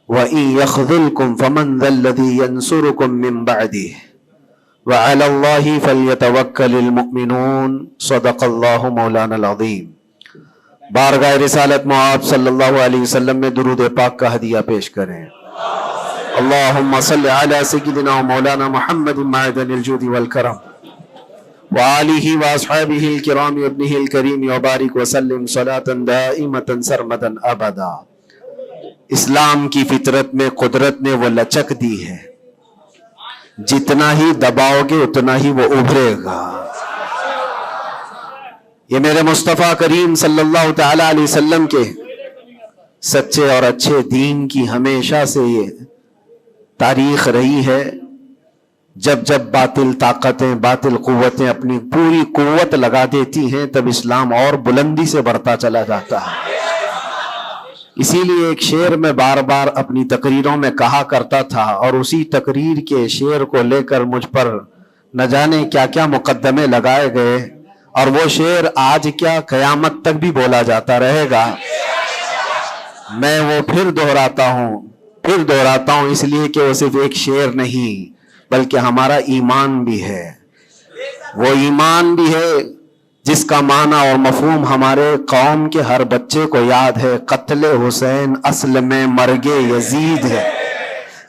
وَإِن يَخْذُلْكُمْ فَمَنْ ذَا الَّذِي يَنْصُرُكُمْ مِنْ بَعْدِهِ وَعَلَى اللَّهِ فَلْيَتَوَكَّلِ الْمُؤْمِنُونَ صدق اللہ مولانا العظیم۔ بارگاہ رسالت مآب صلی اللہ علیہ وسلم میں درود پاک کا ہدیہ پیش کریں۔ اللہم صلی علی سیدنا مولانا محمد معدن الجود والکرم وآلہ واصحابہ الکرام وابنہ الکریم وبارک وسلم صلاة دائمة سرمدا ابدا۔ اسلام کی فطرت میں قدرت نے وہ لچک دی ہے، جتنا ہی دباؤ گے اتنا ہی وہ ابھرے گا۔ یہ میرے مصطفیٰ کریم صلی اللہ تعالی علیہ وسلم کے سچے اور اچھے دین کی ہمیشہ سے یہ تاریخ رہی ہے۔ جب جب باطل طاقتیں، باطل قوتیں اپنی پوری قوت لگا دیتی ہیں، تب اسلام اور بلندی سے بڑھتا چلا جاتا ہے۔ اسی لیے ایک شعر میں بار بار اپنی تقریروں میں کہا کرتا تھا، اور اسی تقریر کے شعر کو لے کر مجھ پر نہ جانے کیا کیا مقدمے لگائے گئے، اور وہ شعر آج کیا قیامت تک بھی بولا جاتا رہے گا۔ میں وہ پھر دہراتا ہوں اس لیے کہ وہ صرف ایک شعر نہیں بلکہ ہمارا ایمان بھی ہے۔ وہ ایمان بھی ہے جس کا معنی اور مفہوم ہمارے قوم کے ہر بچے کو یاد ہے۔ قتل حسین اصل میں مرگ یزید ہے،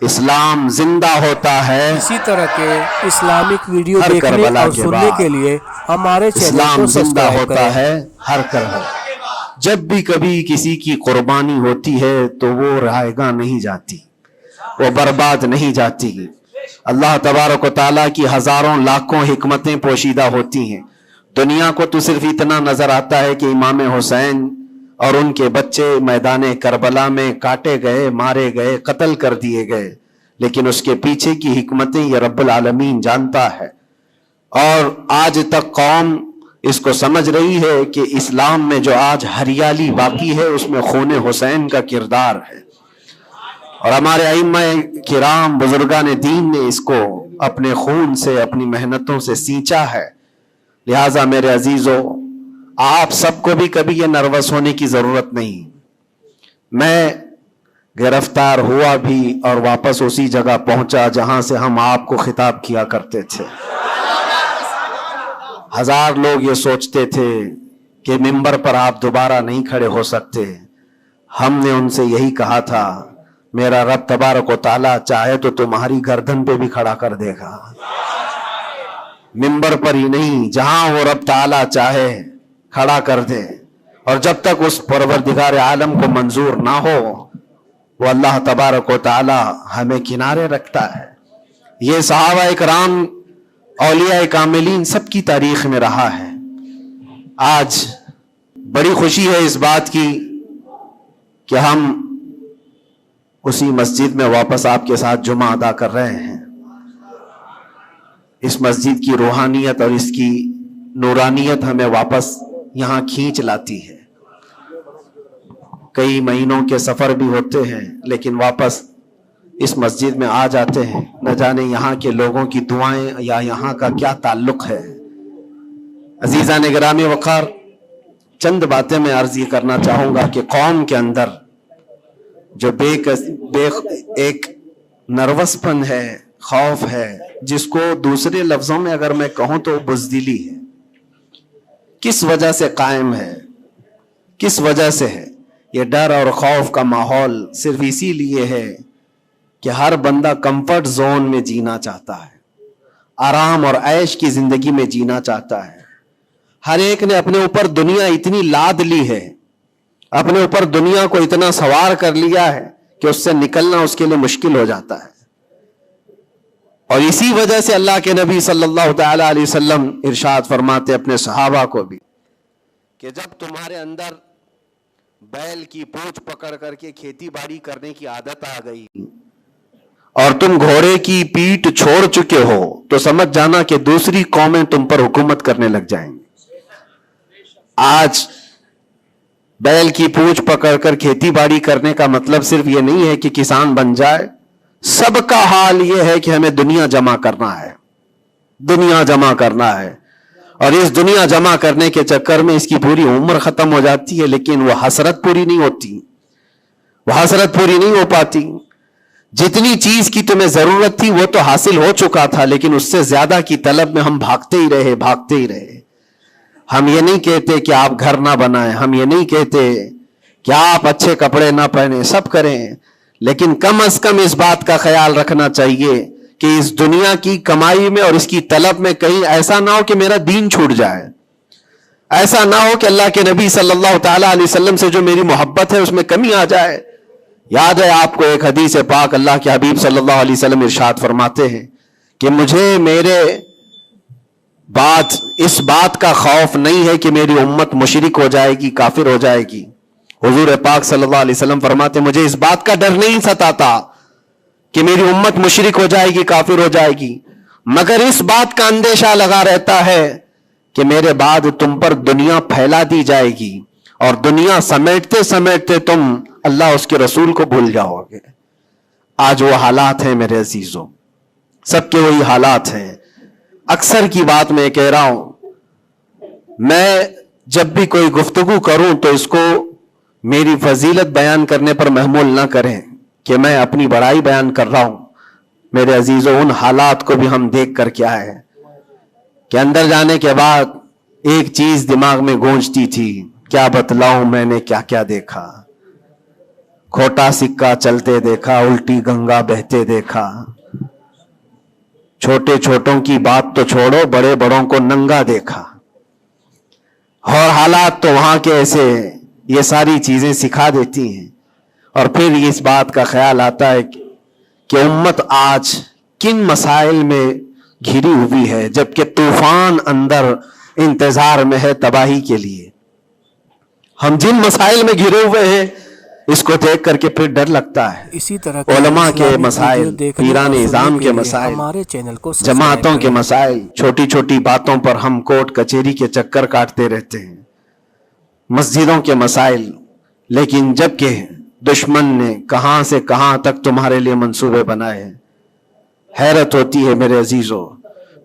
اسلام زندہ ہوتا ہے۔ اسی طرح کے اسلامک ویڈیو دیکھنے اور سننے کے لیے ہمارے چینل کو سبسکرائب ہوتا ہے ہر کربلا۔ جب بھی کبھی کسی کی قربانی ہوتی ہے تو وہ رائے گاہ نہیں جاتی، وہ برباد نہیں جاتی۔ اللہ تبارک و تعالیٰ کی ہزاروں لاکھوں حکمتیں پوشیدہ ہوتی ہیں۔ دنیا کو تو صرف اتنا نظر آتا ہے کہ امام حسین اور ان کے بچے میدان کربلا میں کاٹے گئے، مارے گئے، قتل کر دیے گئے، لیکن اس کے پیچھے کی حکمتیں یہ رب العالمین جانتا ہے۔ اور آج تک قوم اس کو سمجھ رہی ہے کہ اسلام میں جو آج ہریالی باقی ہے اس میں خون حسین کا کردار ہے، اور ہمارے ائمہ کرام بزرگان دین نے اس کو اپنے خون سے، اپنی محنتوں سے سینچا ہے۔ لہٰذا میرے عزیزو، آپ سب کو بھی کبھی یہ نروس ہونے کی ضرورت نہیں۔ میں گرفتار ہوا بھی اور واپس اسی جگہ پہنچا جہاں سے ہم آپ کو خطاب کیا کرتے تھے۔ ہزار لوگ یہ سوچتے تھے کہ ممبر پر آپ دوبارہ نہیں کھڑے ہو سکتے۔ ہم نے ان سے یہی کہا تھا، میرا رب تبارک و تعالیٰ چاہے تو تمہاری گردن پہ بھی کھڑا کر دے گا، ممبر پر ہی نہیں، جہاں وہ رب تعالیٰ چاہے کھڑا کر دے۔ اور جب تک اس پروردگار عالم کو منظور نہ ہو، وہ اللہ تبارک و تعالیٰ ہمیں کنارے رکھتا ہے۔ یہ صحابہ کرام، اولیاء کاملین سب کی تاریخ میں رہا ہے۔ آج بڑی خوشی ہے اس بات کی کہ ہم اسی مسجد میں واپس آپ کے ساتھ جمعہ ادا کر رہے ہیں۔ اس مسجد کی روحانیت اور اس کی نورانیت ہمیں واپس یہاں کھینچ لاتی ہے۔ کئی مہینوں کے سفر بھی ہوتے ہیں لیکن واپس اس مسجد میں آ جاتے ہیں۔ نہ جانے یہاں کے لوگوں کی دعائیں یا یہاں کا کیا تعلق ہے۔ عزیزان گرامی وقار، چند باتیں میں عرض یہ کرنا چاہوں گا کہ قوم کے اندر جو ایک نروس پن ہے، خوف ہے، جس کو دوسرے لفظوں میں اگر میں کہوں تو بزدلی ہے، کس وجہ سے قائم ہے، کس وجہ سے ہے؟ یہ ڈر اور خوف کا ماحول صرف اسی لیے ہے کہ ہر بندہ کمفرٹ زون میں جینا چاہتا ہے، آرام اور عیش کی زندگی میں جینا چاہتا ہے۔ ہر ایک نے اپنے اوپر دنیا اتنی لاد لی ہے، اپنے اوپر دنیا کو اتنا سوار کر لیا ہے کہ اس سے نکلنا اس کے لیے مشکل ہو جاتا ہے۔ اور اسی وجہ سے اللہ کے نبی صلی اللہ تعالی علیہ وسلم ارشاد فرماتے اپنے صحابہ کو بھی کہ جب تمہارے اندر بیل کی پونچھ پکڑ کر کے کھیتی باڑی کرنے کی عادت آ گئی اور تم گھوڑے کی پیٹھ چھوڑ چکے ہو تو سمجھ جانا کہ دوسری قومیں تم پر حکومت کرنے لگ جائیں گی۔ آج بیل کی پونچھ پکڑ کر کھیتی باڑی کرنے کا مطلب صرف یہ نہیں ہے کہ کسان بن جائے، سب کا حال یہ ہے کہ ہمیں دنیا جمع کرنا ہے، دنیا جمع کرنا ہے، اور اس دنیا جمع کرنے کے چکر میں اس کی پوری عمر ختم ہو جاتی ہے، لیکن وہ حسرت پوری نہیں ہوتی، وہ حسرت پوری نہیں ہو پاتی۔ جتنی چیز کی تمہیں ضرورت تھی وہ تو حاصل ہو چکا تھا، لیکن اس سے زیادہ کی طلب میں ہم بھاگتے ہی رہے. ہم یہ نہیں کہتے کہ آپ گھر نہ بنائیں، ہم یہ نہیں کہتے کہ آپ اچھے کپڑے نہ پہنیں، سب کریں، لیکن کم از کم اس بات کا خیال رکھنا چاہیے کہ اس دنیا کی کمائی میں اور اس کی طلب میں کہیں ایسا نہ ہو کہ میرا دین چھوٹ جائے، ایسا نہ ہو کہ اللہ کے نبی صلی اللہ تعالی علیہ وسلم سے جو میری محبت ہے اس میں کمی آ جائے. یاد ہے آپ کو ایک حدیث پاک، اللہ کے حبیب صلی اللہ علیہ وسلم ارشاد فرماتے ہیں کہ مجھے میرے اس بات کا خوف نہیں ہے کہ میری امت مشرک ہو جائے گی، کافر ہو جائے گی. حضور پاک صلی اللہ علیہ وسلم فرماتے ہیں مجھے اس بات کا ڈر نہیں ستاتا کہ میری امت مشرک ہو جائے گی، کافر ہو جائے گی، مگر اس بات کا اندیشہ لگا رہتا ہے کہ میرے بعد تم پر دنیا پھیلا دی جائے گی اور دنیا سمیٹتے سمیٹتے تم اللہ اس کے رسول کو بھول جاؤ گے. آج وہ حالات ہیں میرے عزیزوں، سب کے وہی حالات ہیں. اکثر کی بات میں کہہ رہا ہوں، میں جب بھی کوئی گفتگو کروں تو اس کو میری فضیلت بیان کرنے پر محمول نہ کریں کہ میں اپنی بڑائی بیان کر رہا ہوں. میرے عزیزوں، ان حالات کو بھی ہم دیکھ کر کیا ہے کہ اندر جانے کے بعد ایک چیز دماغ میں گونجتی تھی، کیا بتلاؤں میں نے کیا کیا دیکھا. کھوٹا سکہ چلتے دیکھا، الٹی گنگا بہتے دیکھا. چھوٹے چھوٹوں کی بات تو چھوڑو، بڑے بڑوں کو ننگا دیکھا. اور حالات تو وہاں کے ایسے، یہ ساری چیزیں سکھا دیتی ہیں. اور پھر اس بات کا خیال آتا ہے کہ امت آج کن مسائل میں گھری ہوئی ہے، جبکہ طوفان اندر انتظار میں ہے تباہی کے لیے. ہم جن مسائل میں گھرے ہوئے ہیں اس کو دیکھ کر کے پھر ڈر لگتا ہے. اسی طرح علماء کے مسائل، پیران اعظام کے مسائل، ہمارے چینل کو جماعتوں کے مسائل، چھوٹی چھوٹی باتوں پر ہم کورٹ کچہری کے چکر کاٹتے رہتے ہیں. مسجدوں کے مسائل، لیکن جبکہ دشمن نے کہاں سے کہاں تک تمہارے لیے منصوبے بنائے ہیں. حیرت ہوتی ہے میرے عزیزوں.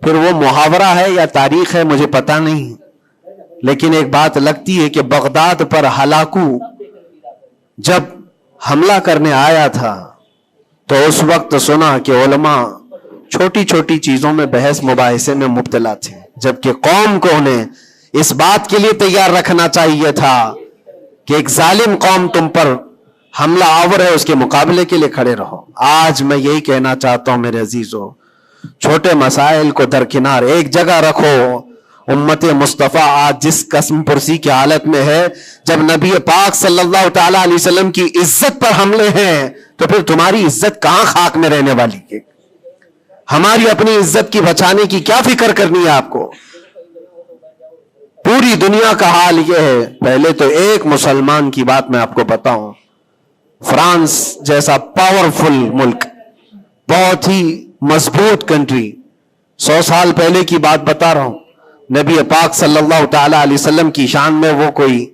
پھر وہ محاورہ ہے یا تاریخ ہے مجھے پتہ نہیں، لیکن ایک بات لگتی ہے کہ بغداد پر ہلاکو جب حملہ کرنے آیا تھا تو اس وقت سنا کہ علماء چھوٹی چھوٹی چیزوں میں بحث مباحثے میں مبتلا تھے، جبکہ قوم کو انہیں اس بات کے لیے تیار رکھنا چاہیے تھا کہ ایک ظالم قوم تم پر حملہ آور ہے، اس کے مقابلے کے لیے کھڑے رہو. آج میں یہی کہنا چاہتا ہوں میرے عزیزوں، چھوٹے مسائل کو درکنار ایک جگہ رکھو. امت مصطفیٰ آج جس قسم پرسی کی حالت میں ہے، جب نبی پاک صلی اللہ تعالی علیہ وسلم کی عزت پر حملے ہیں تو پھر تمہاری عزت کہاں خاک میں رہنے والی ہے؟ ہماری اپنی عزت کی بچانے کی کیا فکر کرنی ہے آپ کو؟ پوری دنیا کا حال یہ ہے. پہلے تو ایک مسلمان کی بات میں آپ کو بتاؤں، فرانس جیسا پاورفل ملک، بہت ہی مضبوط کنٹری، 100 سال پہلے کی بات بتا رہا ہوں، نبی پاک صلی اللہ تعالی علیہ وسلم کی شان میں وہ کوئی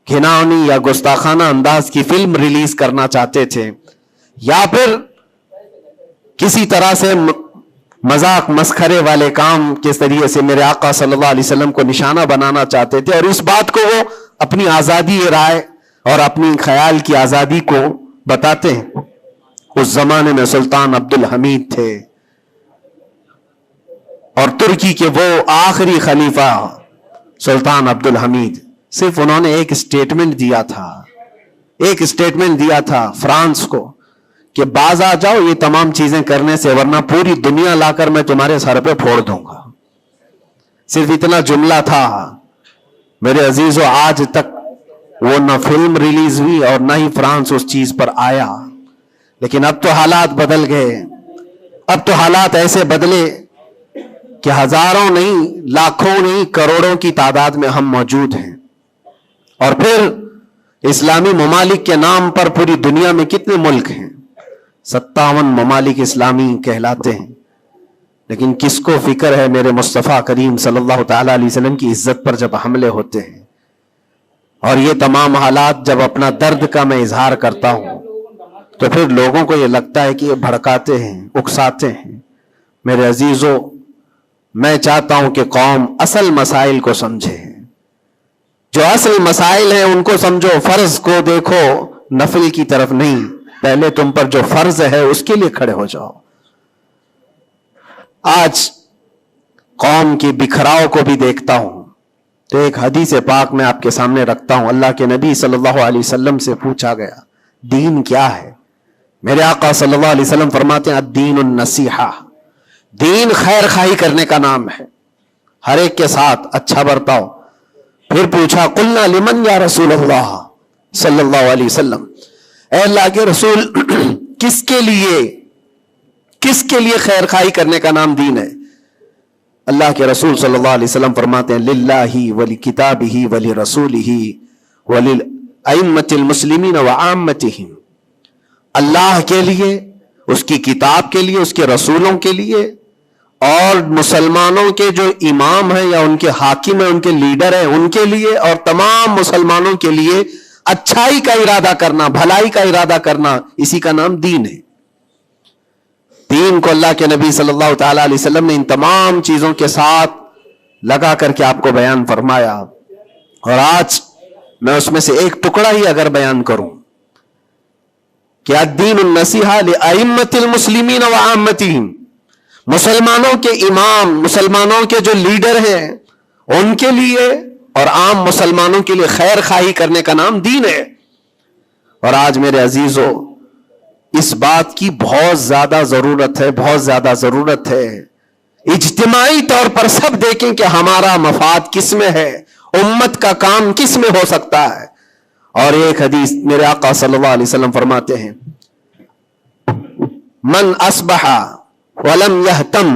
گھناؤنی یا گستاخانہ انداز کی فلم ریلیز کرنا چاہتے تھے، یا پھر کسی طرح سے مذاق مسخرے والے کام کے ذریعے سے میرے آقا صلی اللہ علیہ وسلم کو نشانہ بنانا چاہتے تھے، اور اس بات کو وہ اپنی آزادی رائے اور اپنی خیال کی آزادی کو بتاتے ہیں. اس زمانے میں سلطان عبد الحمید تھے اور ترکی کے وہ آخری خلیفہ سلطان عبد الحمید. صرف انہوں نے ایک اسٹیٹمنٹ دیا تھا فرانس کو کہ باز آ جاؤ یہ تمام چیزیں کرنے سے، ورنہ پوری دنیا لا کر میں تمہارے سر پہ پھوڑ دوں گا. صرف اتنا جملہ تھا. میرے عزیزو، آج تک وہ نہ فلم ریلیز ہوئی اور نہ ہی فرانس اس چیز پر آیا. لیکن اب تو حالات بدل گئے. اب تو حالات ایسے بدلے کہ ہزاروں نہیں، لاکھوں نہیں، کروڑوں کی تعداد میں ہم موجود ہیں. اور پھر اسلامی ممالک کے نام پر پوری دنیا میں کتنے ملک ہیں؟ 57 ممالک اسلامی کہلاتے ہیں. لیکن کس کو فکر ہے میرے مصطفیٰ کریم صلی اللہ تعالی علیہ وسلم کی عزت پر جب حملے ہوتے ہیں؟ اور یہ تمام حالات جب اپنا درد کا میں اظہار کرتا ہوں تو پھر لوگوں کو یہ لگتا ہے کہ یہ بھڑکاتے ہیں، اکساتے ہیں. میرے عزیزو، میں چاہتا ہوں کہ قوم اصل مسائل کو سمجھے. جو اصل مسائل ہیں ان کو سمجھو، فرض کو دیکھو، نفل کی طرف نہیں. پہلے تم پر جو فرض ہے اس کے لیے کھڑے ہو جاؤ. آج قوم کی بکھراؤ کو بھی دیکھتا ہوں تو ایک حدیث پاک میں آپ کے سامنے رکھتا ہوں. اللہ کے نبی صلی اللہ علیہ وسلم سے پوچھا گیا دین کیا ہے؟ میرے آقا صلی اللہ علیہ وسلم فرماتے ہیں الدین النصیحہ، دین خیر خواہی کرنے کا نام ہے، ہر ایک کے ساتھ اچھا برتاؤ. پھر پوچھا قلنا لمن یا رسول اللہ صلی اللہ علیہ وسلم، اے اللہ کے رسول کس کے لیے خیر خواہی کرنے کا نام دین ہے؟ اللہ کے رسول صلی اللہ علیہ وسلم فرماتے ہیں للہ ولکتابہ ولرسولہ وللائمۃ المسلمین وعامتہم، اللہ کے لیے، اس کی کتاب کے لیے، اس کے رسولوں کے لیے، اور مسلمانوں کے جو امام ہیں یا ان کے حاکم ہیں، ان کے لیڈر ہیں، ان کے لیے، اور تمام مسلمانوں کے لیے اچھائی کا ارادہ کرنا، بھلائی کا ارادہ کرنا، اسی کا نام دین ہے. دین کو اللہ کے نبی صلی اللہ تعالی علیہ وسلم نے ان تمام چیزوں کے ساتھ لگا کر کے آپ کو بیان فرمایا. اور آج میں اس میں سے ایک ٹکڑا ہی اگر بیان کروں کہ الدین النصیحہ لائمۃ المسلمین وعامتہم، مسلمانوں کے امام، مسلمانوں کے جو لیڈر ہیں ان کے لیے اور عام مسلمانوں کے لیے خیر خواہی کرنے کا نام دین ہے. اور آج میرے عزیزو اس بات کی بہت زیادہ ضرورت ہے، بہت زیادہ ضرورت ہے. اجتماعی طور پر سب دیکھیں کہ ہمارا مفاد کس میں ہے، امت کا کام کس میں ہو سکتا ہے. اور ایک حدیث میرے آقا صلی اللہ علیہ وسلم فرماتے ہیں من اصبح ولم یہتم،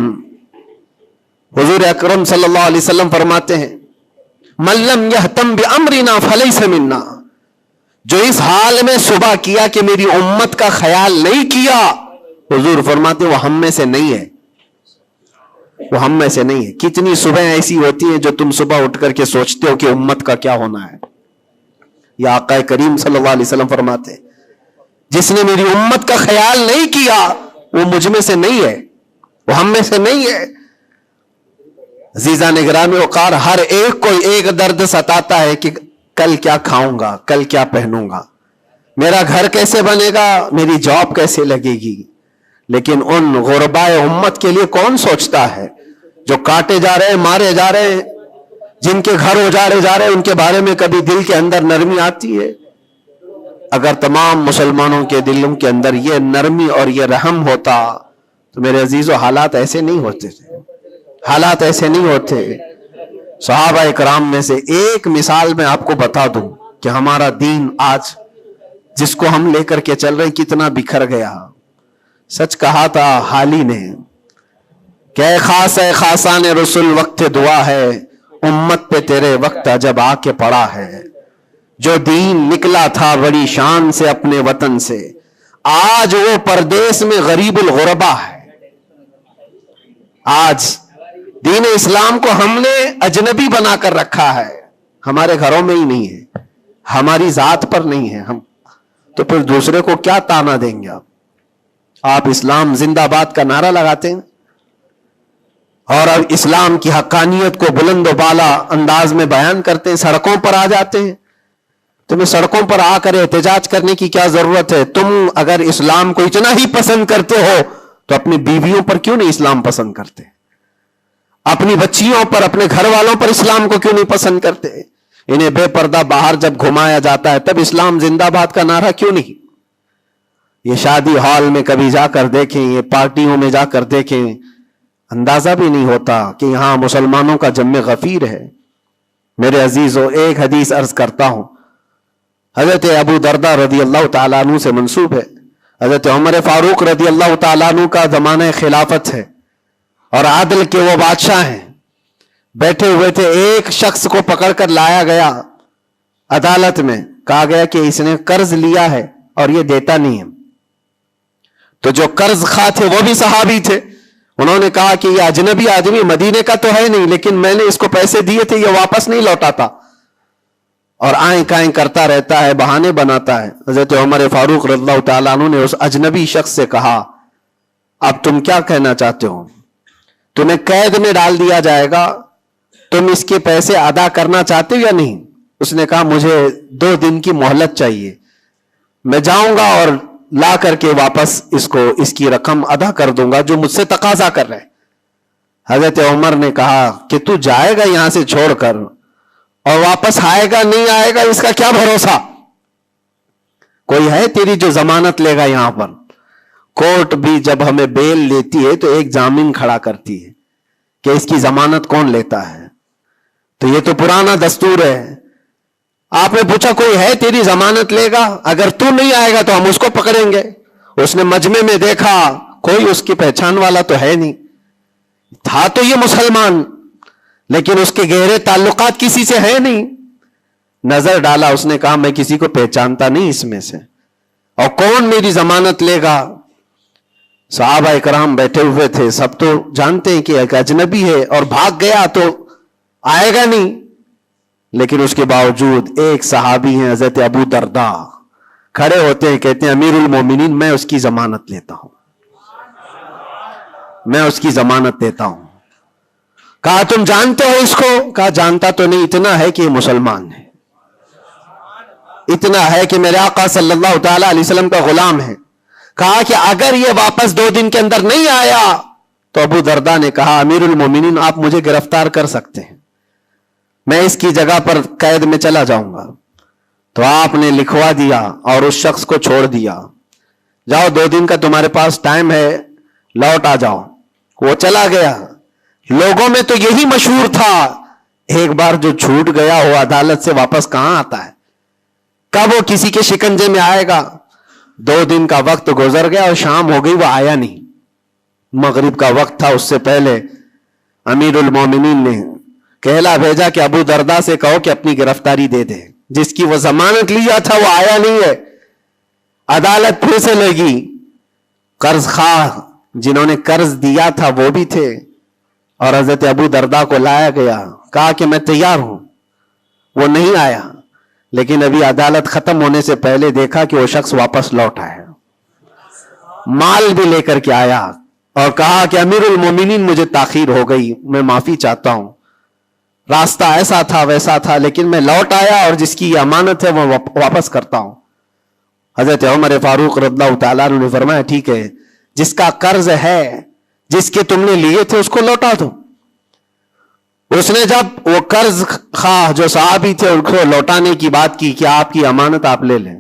حضور اکرم صلی اللہ علیہ وسلم فرماتے ہیں من لم یہتم بامرنا فلیس منا، جو اس حال میں صبح کیا کہ میری امت کا خیال نہیں کیا، حضور فرماتے وہ ہم میں سے نہیں ہے، وہ ہم میں سے نہیں ہے. کتنی صبح ایسی ہوتی ہیں جو تم صبح اٹھ کر کے سوچتے ہو کہ امت کا کیا ہونا ہے. یا آقا کریم صلی اللہ علیہ وسلم فرماتے ہیں جس نے میری امت کا خیال نہیں کیا وہ مجھ میں سے نہیں ہے، وہ ہم میں سے نہیں ہے. عزیزان گرامی وقار، ہر ایک کو ایک درد ستاتا ہے کہ کل کیا کھاؤں گا، کل کیا پہنوں گا، میرا گھر کیسے بنے گا، میری جاب کیسے لگے گی. لیکن ان غربائے امت کے لیے کون سوچتا ہے جو کاٹے جا رہے ہیں، مارے جا رہے ہیں، جن کے گھر اجاڑے جا رہے ہیں، ان کے بارے میں کبھی دل کے اندر نرمی آتی ہے؟ اگر تمام مسلمانوں کے دلوں کے اندر یہ نرمی اور یہ رحم ہوتا تو میرے عزیزو حالات ایسے نہیں ہوتے تھے، حالات ایسے نہیں ہوتے. صحابہ اکرام میں سے ایک مثال میں آپ کو بتا دوں کہ ہمارا دین آج جس کو ہم لے کر کے چل رہے ہیں کتنا بکھر گیا. سچ کہا تھا حالی نے کہ اے خاصان رسول وقت دعا ہے، امت پہ تیرے وقت عجب آ کے پڑا ہے. جو دین نکلا تھا بڑی شان سے اپنے وطن سے، آج وہ پردیس میں غریب الغربا ہے. آج دین اسلام کو ہم نے اجنبی بنا کر رکھا ہے، ہمارے گھروں میں ہی نہیں ہے، ہماری ذات پر نہیں ہے. ہم تو پھر دوسرے کو کیا تانا دیں گے؟ آپ اسلام زندہ باد کا نعرہ لگاتے ہیں اور اب اسلام کی حقانیت کو بلند و بالا انداز میں بیان کرتے ہیں، سڑکوں پر آ جاتے ہیں. تمہیں سڑکوں پر آ کر احتجاج کرنے کی کیا ضرورت ہے؟ تم اگر اسلام کو اتنا ہی پسند کرتے ہو تو اپنی بیویوں پر کیوں نہیں اسلام پسند کرتے؟ اپنی بچیوں پر، اپنے گھر والوں پر اسلام کو کیوں نہیں پسند کرتے؟ انہیں بے پردہ باہر جب گھمایا جاتا ہے تب اسلام زندہ باد کا نعرہ کیوں نہیں؟ یہ شادی ہال میں کبھی جا کر دیکھیں، یہ پارٹیوں میں جا کر دیکھیں، اندازہ بھی نہیں ہوتا کہ یہاں مسلمانوں کا جم غفیر ہے. میرے عزیزو، ایک حدیث عرض کرتا ہوں، حضرت ابو دردہ رضی اللہ تعالیٰ عنہ سے منسوب ہے. حضرت عمر فاروق رضی اللہ تعالیٰ عنہ کا زمانہ خلافت ہے اور عادل کے وہ بادشاہ ہیں. بیٹھے ہوئے تھے، ایک شخص کو پکڑ کر لایا گیا عدالت میں، کہا گیا کہ اس نے قرض لیا ہے اور یہ دیتا نہیں ہے. تو جو قرض خواہ تھے وہ بھی صحابی تھے، انہوں نے کہا کہ یہ اجنبی آدمی مدینے کا تو ہے نہیں، لیکن میں نے اس کو پیسے دیے تھے، یہ واپس نہیں لوٹاتا اور آئیں کائیں کرتا رہتا ہے، بہانے بناتا ہے. حضرت عمر فاروق رضی اللہ تعالیٰ عنہ نے اس اجنبی شخص سے کہا اب تم کیا کہنا چاہتے ہو؟ تمہیں قید میں ڈال دیا جائے گا، تم اس کے پیسے ادا کرنا چاہتے ہو یا نہیں؟ اس نے کہا مجھے 2 دن کی مہلت چاہیے، میں جاؤں گا اور لا کر کے واپس اس کی رقم ادا کر دوں گا جو مجھ سے تقاضا کر رہے. حضرت عمر نے کہا کہ تو جائے گا یہاں سے چھوڑ کر اور واپس آئے گا نہیں آئے گا اس کا کیا بھروسہ؟ کوئی ہے تیری جو ضمانت لے گا؟ یہاں پر کورٹ بھی جب ہمیں بیل لیتی ہے تو ایک ضامن کھڑا کرتی ہے کہ اس کی ضمانت کون لیتا ہے. تو یہ تو پرانا دستور ہے. آپ نے پوچھا کوئی ہے تیری ضمانت لے گا؟ اگر تو نہیں آئے گا تو ہم اس کو پکڑیں گے. اس نے مجمع میں دیکھا کوئی اس کی پہچان والا تو ہے نہیں. تھا تو یہ مسلمان لیکن اس کے گہرے تعلقات کسی سے ہے نہیں. نظر ڈالا, اس نے کہا میں کسی کو پہچانتا نہیں اس میں سے, اور کون میری ضمانت لے گا؟ صحابہ اکرام بیٹھے ہوئے تھے, سب تو جانتے ہیں کہ ایک اجنبی ہے اور بھاگ گیا تو آئے گا نہیں. لیکن اس کے باوجود ایک صحابی ہیں حضرت ابو درداء, کھڑے ہوتے ہیں, کہتے ہیں امیر المومنین میں اس کی ضمانت لیتا ہوں, میں اس کی ضمانت دیتا ہوں. کہا تم جانتے ہو اس کو؟ کہا جانتا تو نہیں, اتنا ہے کہ یہ مسلمان ہے, اتنا ہے کہ میرے آقا صلی اللہ تعالی علیہ وسلم کا غلام ہے. کہا کہ اگر یہ واپس 2 دن کے اندر نہیں آیا تو ابو درداء نے کہا امیر المومنین آپ مجھے گرفتار کر سکتے ہیں, میں اس کی جگہ پر قید میں چلا جاؤں گا. تو آپ نے لکھوا دیا اور اس شخص کو چھوڑ دیا, جاؤ 2 دن کا تمہارے پاس ٹائم ہے, لوٹ آ جاؤ. وہ چلا گیا. لوگوں میں تو یہی مشہور تھا, ایک بار جو چھوٹ گیا وہ عدالت سے واپس کہاں آتا ہے, کب وہ کسی کے شکنجے میں آئے گا. 2 دن کا وقت گزر گیا اور شام ہو گئی, وہ آیا نہیں. مغرب کا وقت تھا, اس سے پہلے امیر المومنین نے کہلا بھیجا کہ ابو درداء سے کہو کہ اپنی گرفتاری دے دے. جس کی وہ ضمانت لیا تھا وہ آیا نہیں ہے. عدالت پھر سے لگی. قرض خواہ جنہوں نے قرض دیا تھا وہ بھی تھے, اور حضرت ابو درداء کو لایا گیا. کہا کہ میں تیار ہوں. وہ نہیں آیا, لیکن ابھی عدالت ختم ہونے سے پہلے دیکھا کہ وہ شخص واپس لوٹ آیا, مال بھی لے کر کے آیا, اور کہا کہ امیر المومنین مجھے تاخیر ہو گئی, میں معافی چاہتا ہوں, راستہ ایسا تھا ویسا تھا, لیکن میں لوٹ آیا اور جس کی یہ امانت ہے وہ واپس کرتا ہوں. حضرت عمر فاروق رضی اللہ تعالیٰ عنہ نے فرمایا ٹھیک ہے, جس کا قرض ہے, جس کے تم نے لیے تھے اس کو لوٹا دو. اس نے جب وہ قرض خواہ جو صحابی تھے ان کو لوٹانے کی بات کی کہ آپ کی امانت آپ لے لیں,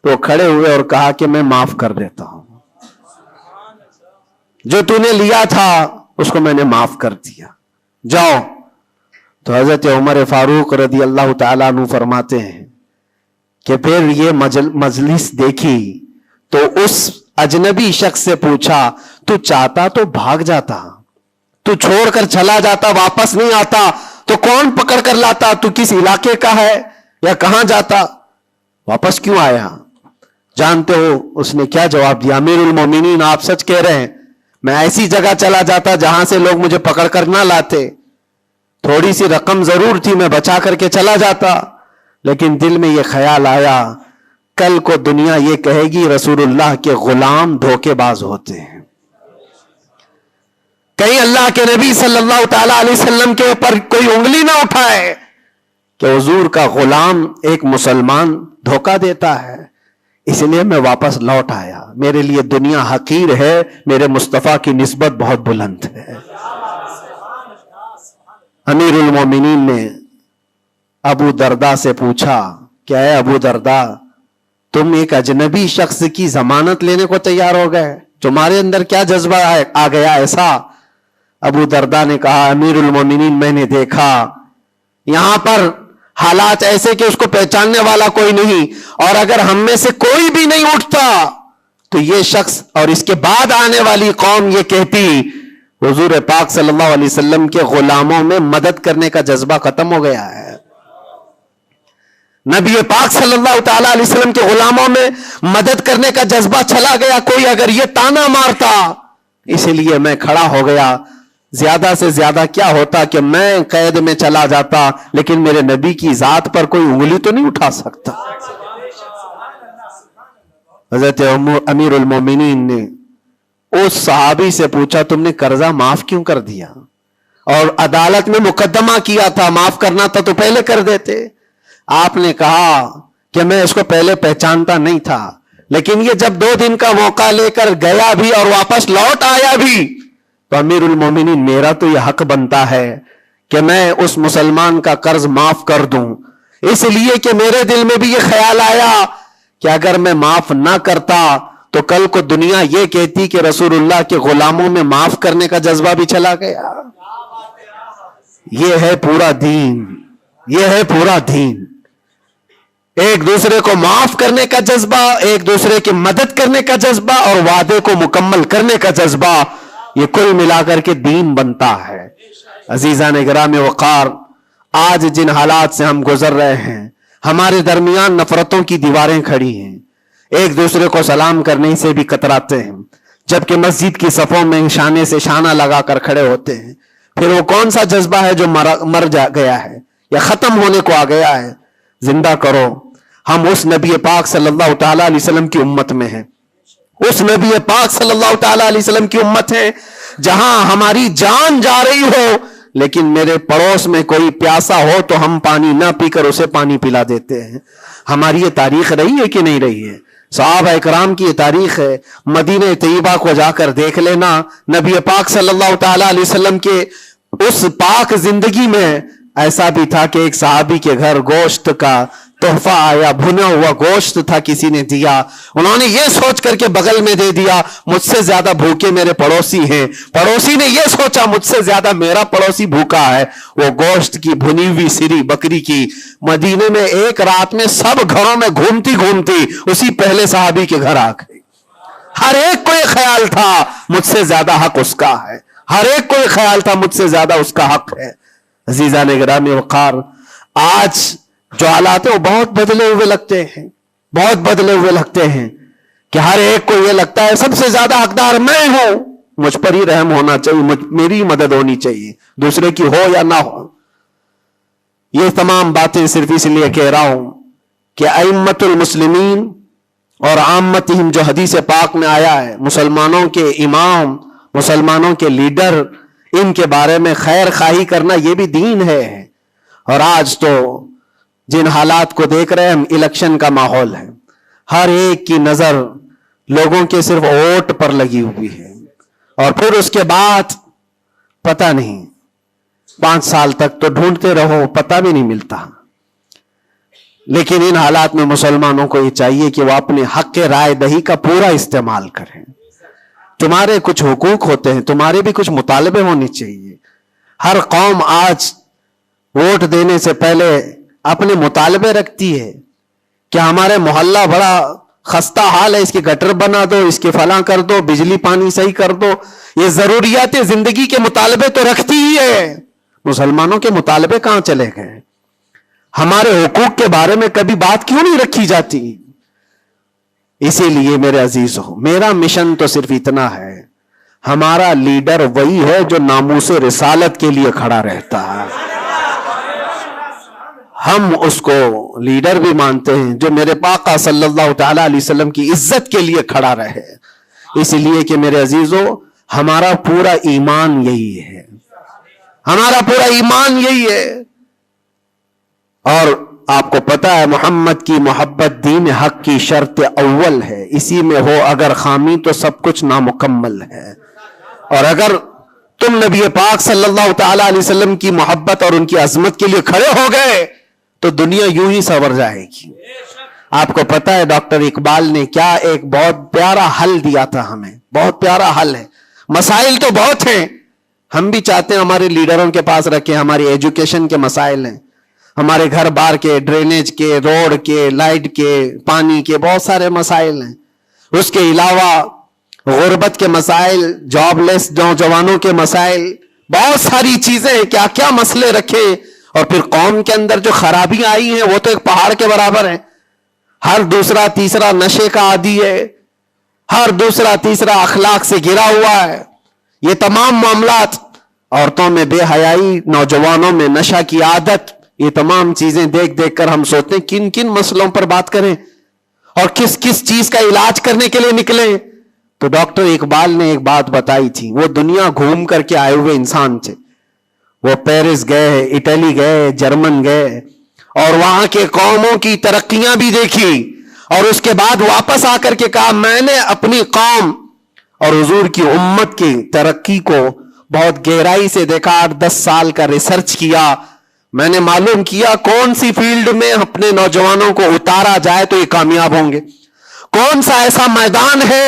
تو وہ کھڑے ہوئے اور کہا کہ میں معاف کر دیتا ہوں, جو تو نے لیا تھا اس کو میں نے معاف کر دیا, جاؤ. تو حضرت عمر فاروق رضی اللہ تعالیٰ عنہ فرماتے ہیں کہ پھر یہ مجلس دیکھی تو اس اجنبی شخص سے پوچھا تو چاہتا تو بھاگ جاتا, تو چھوڑ کر چلا جاتا, واپس نہیں آتا تو کون پکڑ کر لاتا, تو کس علاقے کا ہے یا کہاں جاتا, واپس کیوں آیا؟ جانتے ہو اس نے کیا جواب دیا؟ امیر المومنین آپ سچ کہہ رہے ہیں, میں ایسی جگہ چلا جاتا جہاں سے لوگ مجھے پکڑ کر نہ لاتے, تھوڑی سی رقم ضرور تھی, میں بچا کر کے چلا جاتا, لیکن دل میں یہ خیال آیا کل کو دنیا یہ کہے گی رسول اللہ کے غلام دھوکے باز ہوتے ہیں, کہیں اللہ کے نبی صلی اللہ تعالی علیہ وسلم کے اوپر کوئی انگلی نہ اٹھائے کہ حضور کا غلام ایک مسلمان دھوکہ دیتا ہے. اس لیے میں واپس لوٹ آیا, میرے لیے دنیا حقیر ہے, میرے مصطفیٰ کی نسبت بہت بلند ہے. امیر المومنین نے ابو درداء سے پوچھا کہ اے ابو درداء, تم ایک اجنبی شخص کی ضمانت لینے کو تیار ہو گئے, تمہارے اندر کیا جذبہ آ گیا ایسا؟ ابو درداء نے کہا امیر المومنین میں نے دیکھا یہاں پر حالات ایسے کہ اس کو پہچاننے والا کوئی نہیں, اور اگر ہم میں سے کوئی بھی نہیں اٹھتا تو یہ شخص اور اس کے بعد آنے والی قوم یہ کہتی حضور پاک صلی اللہ علیہ وسلم کے غلاموں میں مدد کرنے کا جذبہ ختم ہو گیا ہے, نبی پاک صلی اللہ تعالی علیہ وسلم کے غلاموں میں مدد کرنے کا جذبہ چلا گیا. کوئی اگر یہ تانا مارتا, اسی لیے میں کھڑا ہو گیا. زیادہ سے زیادہ کیا ہوتا کہ میں قید میں چلا جاتا, لیکن میرے نبی کی ذات پر کوئی انگلی تو نہیں اٹھا سکتا. حضرت امیر المومنین نے اس صحابی سے پوچھا تم نے قرضہ معاف کیوں کر دیا؟ اور عدالت میں مقدمہ کیا تھا, معاف کرنا تھا تو پہلے کر دیتے. آپ نے کہا کہ میں اس کو پہلے پہچانتا نہیں تھا, لیکن یہ جب 2 دن کا موقع لے کر گیا بھی اور واپس لوٹ آیا بھی تو امیر المومنین میرا تو یہ حق بنتا ہے کہ میں اس مسلمان کا قرض معاف کر دوں، اس لیے کہ میرے دل میں بھی یہ خیال آیا کہ اگر میں معاف نہ کرتا تو کل کو دنیا یہ کہتی کہ رسول اللہ کے غلاموں میں معاف کرنے کا جذبہ بھی چلا گیا۔ یہ ہے پورا دین، یہ ہے پورا دین، ایک دوسرے کو معاف کرنے کا جذبہ، ایک دوسرے کی مدد کرنے کا جذبہ اور وعدے کو مکمل کرنے کا جذبہ، یہ کل ملا کر کے دین بنتا ہے۔ عزیزان گرامی وقار، آج جن حالات سے ہم گزر رہے ہیں، ہمارے درمیان نفرتوں کی دیواریں کھڑی ہیں، ایک دوسرے کو سلام کرنے سے بھی کتراتے ہیں، جبکہ مسجد کی صفوں میں شانے سے شانہ لگا کر کھڑے ہوتے ہیں۔ پھر وہ کون سا جذبہ ہے جو مر گیا ہے یا ختم ہونے کو آ گیا ہے؟ زندہ کرو۔ ہم اس نبی پاک صلی اللہ تعالی علیہ وسلم کی امت میں ہیں، اس نبی پاک صلی اللہ تعالی علیہ وسلم کی امت ہے جہاں ہماری جان جا رہی ہو لیکن میرے پڑوس میں کوئی پیاسا ہو تو ہم پانی نہ پی کر اسے پانی پلا دیتے ہیں۔ ہماری یہ تاریخ رہی ہے کہ نہیں رہی ہے؟ صحابہ اکرام کی یہ تاریخ ہے۔ مدینہ طیبہ کو جا کر دیکھ لینا، نبی پاک صلی اللہ تعالی علیہ وسلم کے اس پاک زندگی میں ایسا بھی تھا کہ ایک صحابی کے گھر گوشت کا تحفہ آیا، بھنا ہوا گوشت تھا، کسی نے دیا، انہوں نے یہ سوچ کر کے بغل میں دے دیا مجھ سے زیادہ بھوکے میرے پڑوسی ہیں، پڑوسی نے یہ سوچا مجھ سے زیادہ میرا پڑوسی بھوکا ہے، وہ گوشت کی بھنی ہوئی سری بکری کی مدینے میں ایک رات میں سب گھروں میں گھومتی گھومتی اسی پہلے صحابی کے گھر آ گئی۔ ہر ایک کو یہ خیال تھا مجھ سے زیادہ حق اس کا ہے، ہر ایک کو یہ خیال تھا مجھ سے زیادہ اس کا حق ہے۔ عزیزان گرامی وقار، آج جو حالات ہیں وہ بہت بدلے ہوئے لگتے ہیں، بہت بدلے ہوئے لگتے ہیں کہ ہر ایک کو یہ لگتا ہے سب سے زیادہ حقدار میں ہوں، مجھ پر ہی رحم ہونا چاہیے، میری مدد ہونی چاہیے، دوسرے کی ہو یا نہ ہو۔ یہ تمام باتیں صرف اس لیے کہہ رہا ہوں کہ ائمۃ المسلمین اور عامتہم جو حدیث پاک میں آیا ہے، مسلمانوں کے امام، مسلمانوں کے لیڈر، ان کے بارے میں خیر خواہی کرنا یہ بھی دین ہے۔ اور آج تو جن حالات کو دیکھ رہے ہیں ہم، الیکشن کا ماحول ہے، ہر ایک کی نظر لوگوں کے صرف ووٹ پر لگی ہوئی ہے، اور پھر اس کے بعد پتہ نہیں 5 سال تک تو ڈھونڈتے رہو، پتہ بھی نہیں ملتا۔ لیکن ان حالات میں مسلمانوں کو یہ چاہیے کہ وہ اپنے حق رائے دہی کا پورا استعمال کریں۔ تمہارے کچھ حقوق ہوتے ہیں، تمہارے بھی کچھ مطالبے ہونے چاہیے۔ ہر قوم آج ووٹ دینے سے پہلے اپنے مطالبے رکھتی ہے کہ ہمارے محلہ بڑا خستہ حال ہے، اس کی گٹر بنا دو، اس کے فلاں کر دو، بجلی پانی صحیح کر دو۔ یہ ضروریات زندگی کے مطالبے تو رکھتی ہی ہے، مسلمانوں کے مطالبے کہاں چلے گئے؟ ہمارے حقوق کے بارے میں کبھی بات کیوں نہیں رکھی جاتی؟ اسی لیے میرے عزیزو، میرا مشن تو صرف اتنا ہے، ہمارا لیڈر وہی ہے جو ناموس رسالت کے لیے کھڑا رہتا ہے۔ ہم اس کو لیڈر بھی مانتے ہیں جو میرے آقا صلی اللہ تعالی علیہ وسلم کی عزت کے لیے کھڑا رہے، اس لیے کہ میرے عزیزو ہمارا پورا ایمان یہی ہے، ہمارا پورا ایمان یہی ہے۔ اور آپ کو پتا ہے محمد کی محبت دین حق کی شرط اول ہے، اسی میں ہو اگر خامی تو سب کچھ نامکمل ہے۔ اور اگر تم نبی پاک صلی اللہ تعالی علیہ وسلم کی محبت اور ان کی عظمت کے لیے کھڑے ہو گئے تو دنیا یوں ہی سنور جائے گی۔ آپ کو پتا ہے ڈاکٹر اقبال نے کیا ایک بہت پیارا حل دیا تھا ہمیں، بہت پیارا حل ہے۔ مسائل تو بہت ہیں، ہم بھی چاہتے ہیں ہمارے لیڈروں کے پاس رکھیں، ہماری ایجوکیشن کے مسائل ہیں، ہمارے گھر بار کے، ڈرینیج کے، روڈ کے، لائٹ کے، پانی کے، بہت سارے مسائل ہیں۔ اس کے علاوہ غربت کے مسائل، جاب لیس نوجوانوں کے مسائل، بہت ساری چیزیں، کیا کیا مسئلے رکھے۔ اور پھر قوم کے اندر جو خرابیاں آئی ہیں وہ تو ایک پہاڑ کے برابر ہیں، ہر دوسرا تیسرا نشے کا عادی ہے، ہر دوسرا تیسرا اخلاق سے گرا ہوا ہے۔ یہ تمام معاملات، عورتوں میں بے حیائی، نوجوانوں میں نشہ کی عادت، یہ تمام چیزیں دیکھ دیکھ کر ہم سوچتے ہیں کن کن مسئلوں پر بات کریں اور کس کس چیز کا علاج کرنے کے لیے نکلیں۔ تو ڈاکٹر اقبال نے ایک بات بتائی تھی، وہ دنیا گھوم کر کے آئے ہوئے انسان تھے، وہ پیرس گئے، اٹلی گئے، جرمن گئے، اور وہاں کے قوموں کی ترقیاں بھی دیکھی اور اس کے بعد واپس آ کر کے کہا میں نے اپنی قوم اور حضور کی امت کی ترقی کو بہت گہرائی سے دیکھا، 8-10 سال کا ریسرچ کیا، میں نے معلوم کیا کون سی فیلڈ میں اپنے نوجوانوں کو اتارا جائے تو یہ کامیاب ہوں گے، کون سا ایسا میدان ہے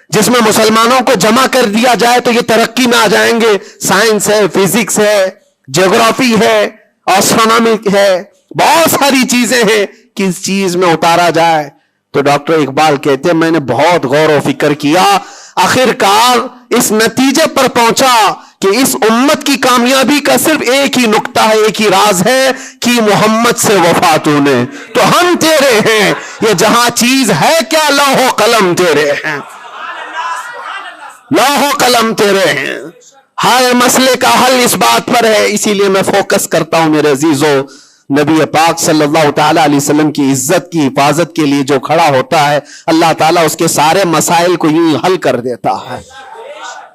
جس میں مسلمانوں کو جمع کر دیا جائے تو یہ ترقی میں آ جائیں گے۔ سائنس ہے، فزکس ہے، جغرافی ہے، ایسٹرونومی ہے، بہت ساری چیزیں ہیں، کس چیز میں اتارا جائے؟ تو ڈاکٹر اقبال کہتے ہیں میں نے بہت غور و فکر کیا، آخر کار اس نتیجے پر پہنچا کہ اس امت کی کامیابی کا صرف ایک ہی نقطہ ہے، ایک ہی راز ہے کہ محمد سے وفا تو نے، تو ہم تیرے ہیں، یہ جہاں چیز ہے کیا لوح و قلم تیرے ہیں، لوح و قلم تیرے ہیں، ہر مسئلے کا حل اس بات پر ہے۔ اسی لیے میں فوکس کرتا ہوں میرے عزیزو، نبی پاک صلی اللہ تعالی علیہ وسلم کی عزت کی حفاظت کے لیے جو کھڑا ہوتا ہے اللہ تعالیٰ اس کے سارے مسائل کو یوں حل کر دیتا ہے۔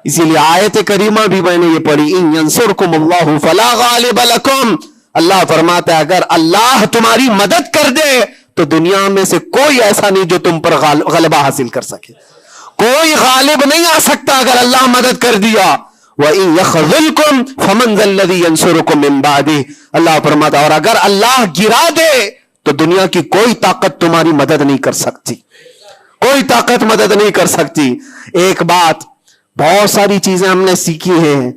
اسی لیے آیت کریمہ بھی میں نے یہ پڑھی، ان ینصرکم اللہ فلا غالب لکم، اللہ فرماتا ہے اگر اللہ تمہاری مدد کر دے تو دنیا میں سے کوئی ایسا نہیں جو تم پر غلبہ حاصل کر سکے، کوئی غالب نہیں آ سکتا اگر اللہ مدد کر دیا۔ وَإِن يَخْذُلْكُمْ فَمَنْ ذَا الَّذِي يَنْصُرُكُمْ مِنْ بَعْدِهِ، اللہ فرماتا اور اگر اللہ گرا دے تو دنیا کی کوئی طاقت تمہاری مدد نہیں کر سکتی، کوئی طاقت مدد نہیں کر سکتی۔ ایک بات، بہت ساری چیزیں ہم نے سیکھی ہیں،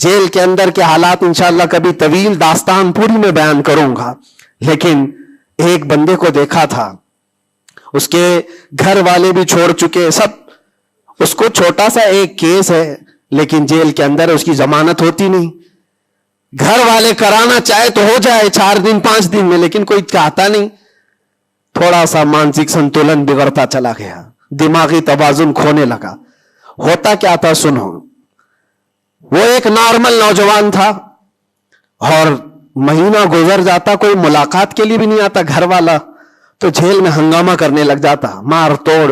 جیل کے اندر کے حالات انشاءاللہ کبھی طویل داستان پوری میں بیان کروں گا، لیکن ایک بندے کو دیکھا تھا، اس کے گھر والے بھی چھوڑ چکے سب، اس کو چھوٹا سا ایک کیس ہے لیکن جیل کے اندر اس کی ضمانت ہوتی نہیں، گھر والے کرانا چاہے تو ہو جائے 4 دن 5 دن میں، لیکن کوئی چاہتا نہیں، تھوڑا سا مانسک سنتولن بگڑتا چلا گیا، دماغی توازن کھونے لگا۔ ہوتا کیا تھا سنو، وہ ایک نارمل نوجوان تھا اور مہینہ گزر جاتا کوئی ملاقات کے لیے بھی نہیں آتا گھر والا، تو جیل میں ہنگامہ کرنے لگ جاتا، مار توڑ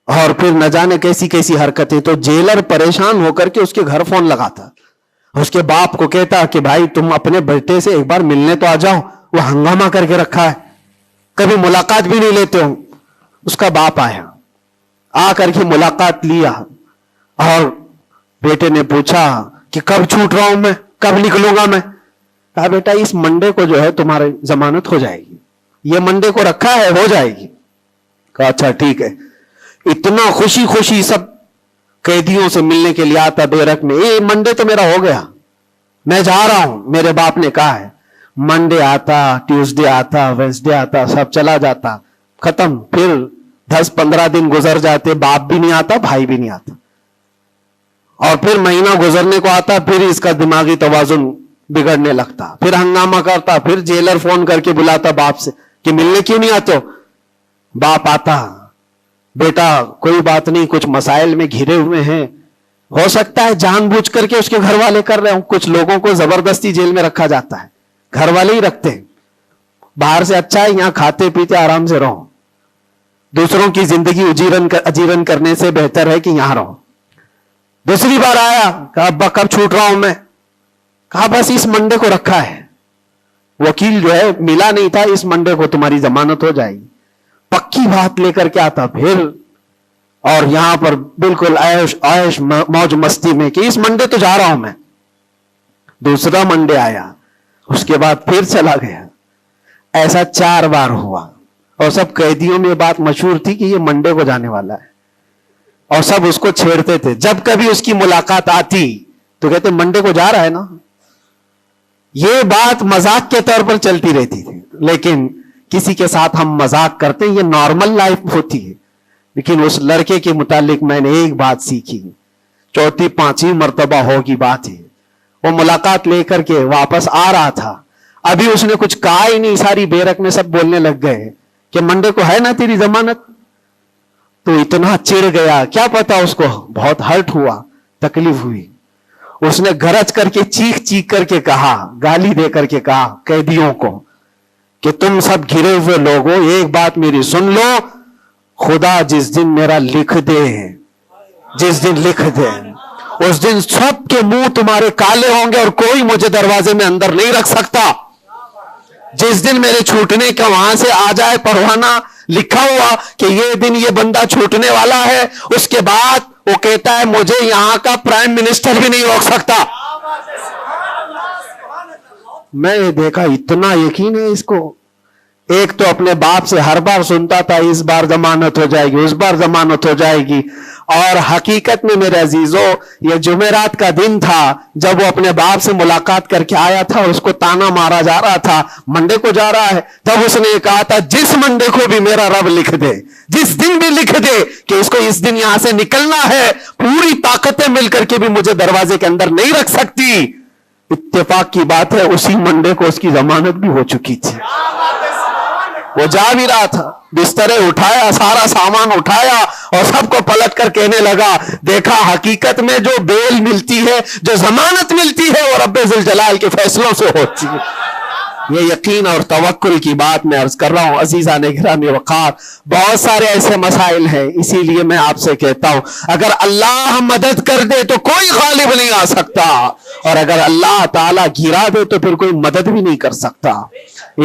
اور پھر نہ جانے کیسی کیسی حرکتیں، تو جیلر پریشان ہو کر کے اس کے گھر فون لگاتا، اس کے باپ کو کہتا کہ بھائی تم اپنے بیٹے سے ایک بار ملنے تو آ جاؤ، وہ ہنگامہ کر کے رکھا ہے، کبھی ملاقات بھی نہیں لیتے ہو۔ اس کا باپ آیا، آ کر کے ملاقات لیا اور بیٹے نے پوچھا کہ کب چھوٹ رہا ہوں میں، کب نکلوں گا میں؟ کہا بیٹا اس منڈے کو جو ہے تمہاری ضمانت ہو جائے گی، یہ منڈے کو رکھا ہے ہو جائے گی۔ کہا اچھا ٹھیک ہے۔ اتنا خوشی خوشی سب قیدیوں سے ملنے کے لیے آتا بیرک میں، اے منڈے تو میرا ہو گیا، میں جا رہا ہوں، میرے باپ نے کہا ہے۔ منڈے آتا، ٹیوزڈے آتا، وینسڈے آتا، سب چلا جاتا، ختم۔ پھر 10-15 دن گزر جاتے، باپ بھی نہیں آتا، بھائی بھی نہیں آتا، اور پھر مہینہ گزرنے کو آتا، پھر اس کا دماغی توازن بگڑنے لگتا، پھر ہنگامہ کرتا، پھر جیلر فون کر کے بلاتا باپ سے کہ ملنے کیوں نہیں آتے ہو؟ باپ آتا، بیٹا کوئی بات نہیں، کچھ مسائل میں گھرے ہوئے ہیں، ہو سکتا ہے جان بوجھ کر کے اس کے گھر والے کر رہے ہوں، کچھ لوگوں کو زبردستی جیل میں رکھا جاتا ہے، گھر والے ہی رکھتے ہیں، باہر سے اچھا ہے یہاں کھاتے پیتے آرام سے رہو، دوسروں کی زندگی اجیرن کرنے سے بہتر ہے کہ یہاں رہو۔ دوسری بار آیا، کہا ابا کب چھوٹ رہا ہوں میں؟ کہا بس اس منڈے کو رکھا ہے، وکیل جو ہے ملا نہیں تھا، اس منڈے کو تمہاری ضمانت ہو جائے گی۔ پکی بات لے کر کے آتا پھر، اور یہاں پر بالکل عیش موج مستی میں کہ اس منڈے تو جا رہا ہوں میں۔ دوسرا منڈے آیا، اس کے بعد پھر چلا گیا، ایسا 4 بار ہوا، اور سب قیدیوں میں یہ بات مشہور تھی کہ یہ منڈے کو جانے والا ہے، اور سب اس کو چھیڑتے تھے، جب کبھی اس کی ملاقات آتی تو کہتے منڈے کو جا رہا ہے نا۔ یہ بات مذاق کے طور پر چلتی رہتی تھی، لیکن کسی کے ساتھ ہم مذاق کرتے ہیں، یہ نارمل لائف ہوتی ہے، لیکن اس لڑکے کے متعلق میں نے ایک بات سیکھی، 4-5 مرتبہ ہوگی بات ہے، وہ ملاقات لے کر کے واپس آ رہا تھا، ابھی اس نے کچھ کہا ہی نہیں، ساری بیرک میں سب بولنے لگ گئے کہ منڈے کو ہے نا تیری ضمانت، تو اتنا چڑ گیا، کیا پتا اس کو بہت ہرٹ ہوا، تکلیف ہوئی، اس نے گرج کر کے چیخ کر کے کہا، گالی دے کر کے کہا قیدیوں کو کہ تم سب گھرے ہوئے لوگوں ایک بات میری سن لو، خدا جس دن میرا لکھ دے، جس دن لکھ دے، اس دن سب کے منہ تمہارے کالے ہوں گے اور کوئی مجھے دروازے میں اندر نہیں رکھ سکتا۔ جس دن میرے چھوٹنے کا وہاں سے آ جائے پروانہ، لکھا ہوا کہ یہ دن یہ بندہ چھوٹنے والا ہے. اس کے بعد وہ کہتا ہے مجھے یہاں کا پرائم منسٹر بھی نہیں روک سکتا. میں نے دیکھا اتنا یقین ہے اس کو. ایک تو اپنے باپ سے ہر بار سنتا تھا اس بار ضمانت ہو جائے گی, اس بار ضمانت ہو جائے گی, اور حقیقت میں میرے عزیزوں یہ جمعرات کا دن تھا جب وہ اپنے باپ سے ملاقات کر کے آیا تھا اور اس کو تانا مارا جا رہا تھا منڈے کو جا رہا ہے. تب اس نے کہا تھا جس منڈے کو بھی میرا رب لکھ دے, جس دن بھی لکھ دے کہ اس کو اس دن یہاں سے نکلنا ہے, پوری طاقتیں مل کر کے بھی مجھے دروازے کے اندر نہیں رکھ سکتی. اتفاق کی بات ہے اسی منڈے کو اس کی ضمانت بھی ہو چکی تھی. وہ جا بھی رہا تھا, بسترے اٹھایا, سارا سامان اٹھایا اور سب کو پلٹ کر کہنے لگا دیکھا حقیقت میں جو بیل ملتی ہے, جو ضمانت ملتی ہے وہ رب ذوالجلال کے فیصلوں سے ہوتی ہے. یہ یقین اور توکل کی بات میں عرض کر رہا ہوں. عزیزان گرامی وقار, بہت سارے ایسے مسائل ہیں, اسی لیے میں آپ سے کہتا ہوں اگر اللہ مدد کر دے تو کوئی غالب نہیں آ سکتا, اور اگر اللہ تعالیٰ گرا دے تو پھر کوئی مدد بھی نہیں کر سکتا.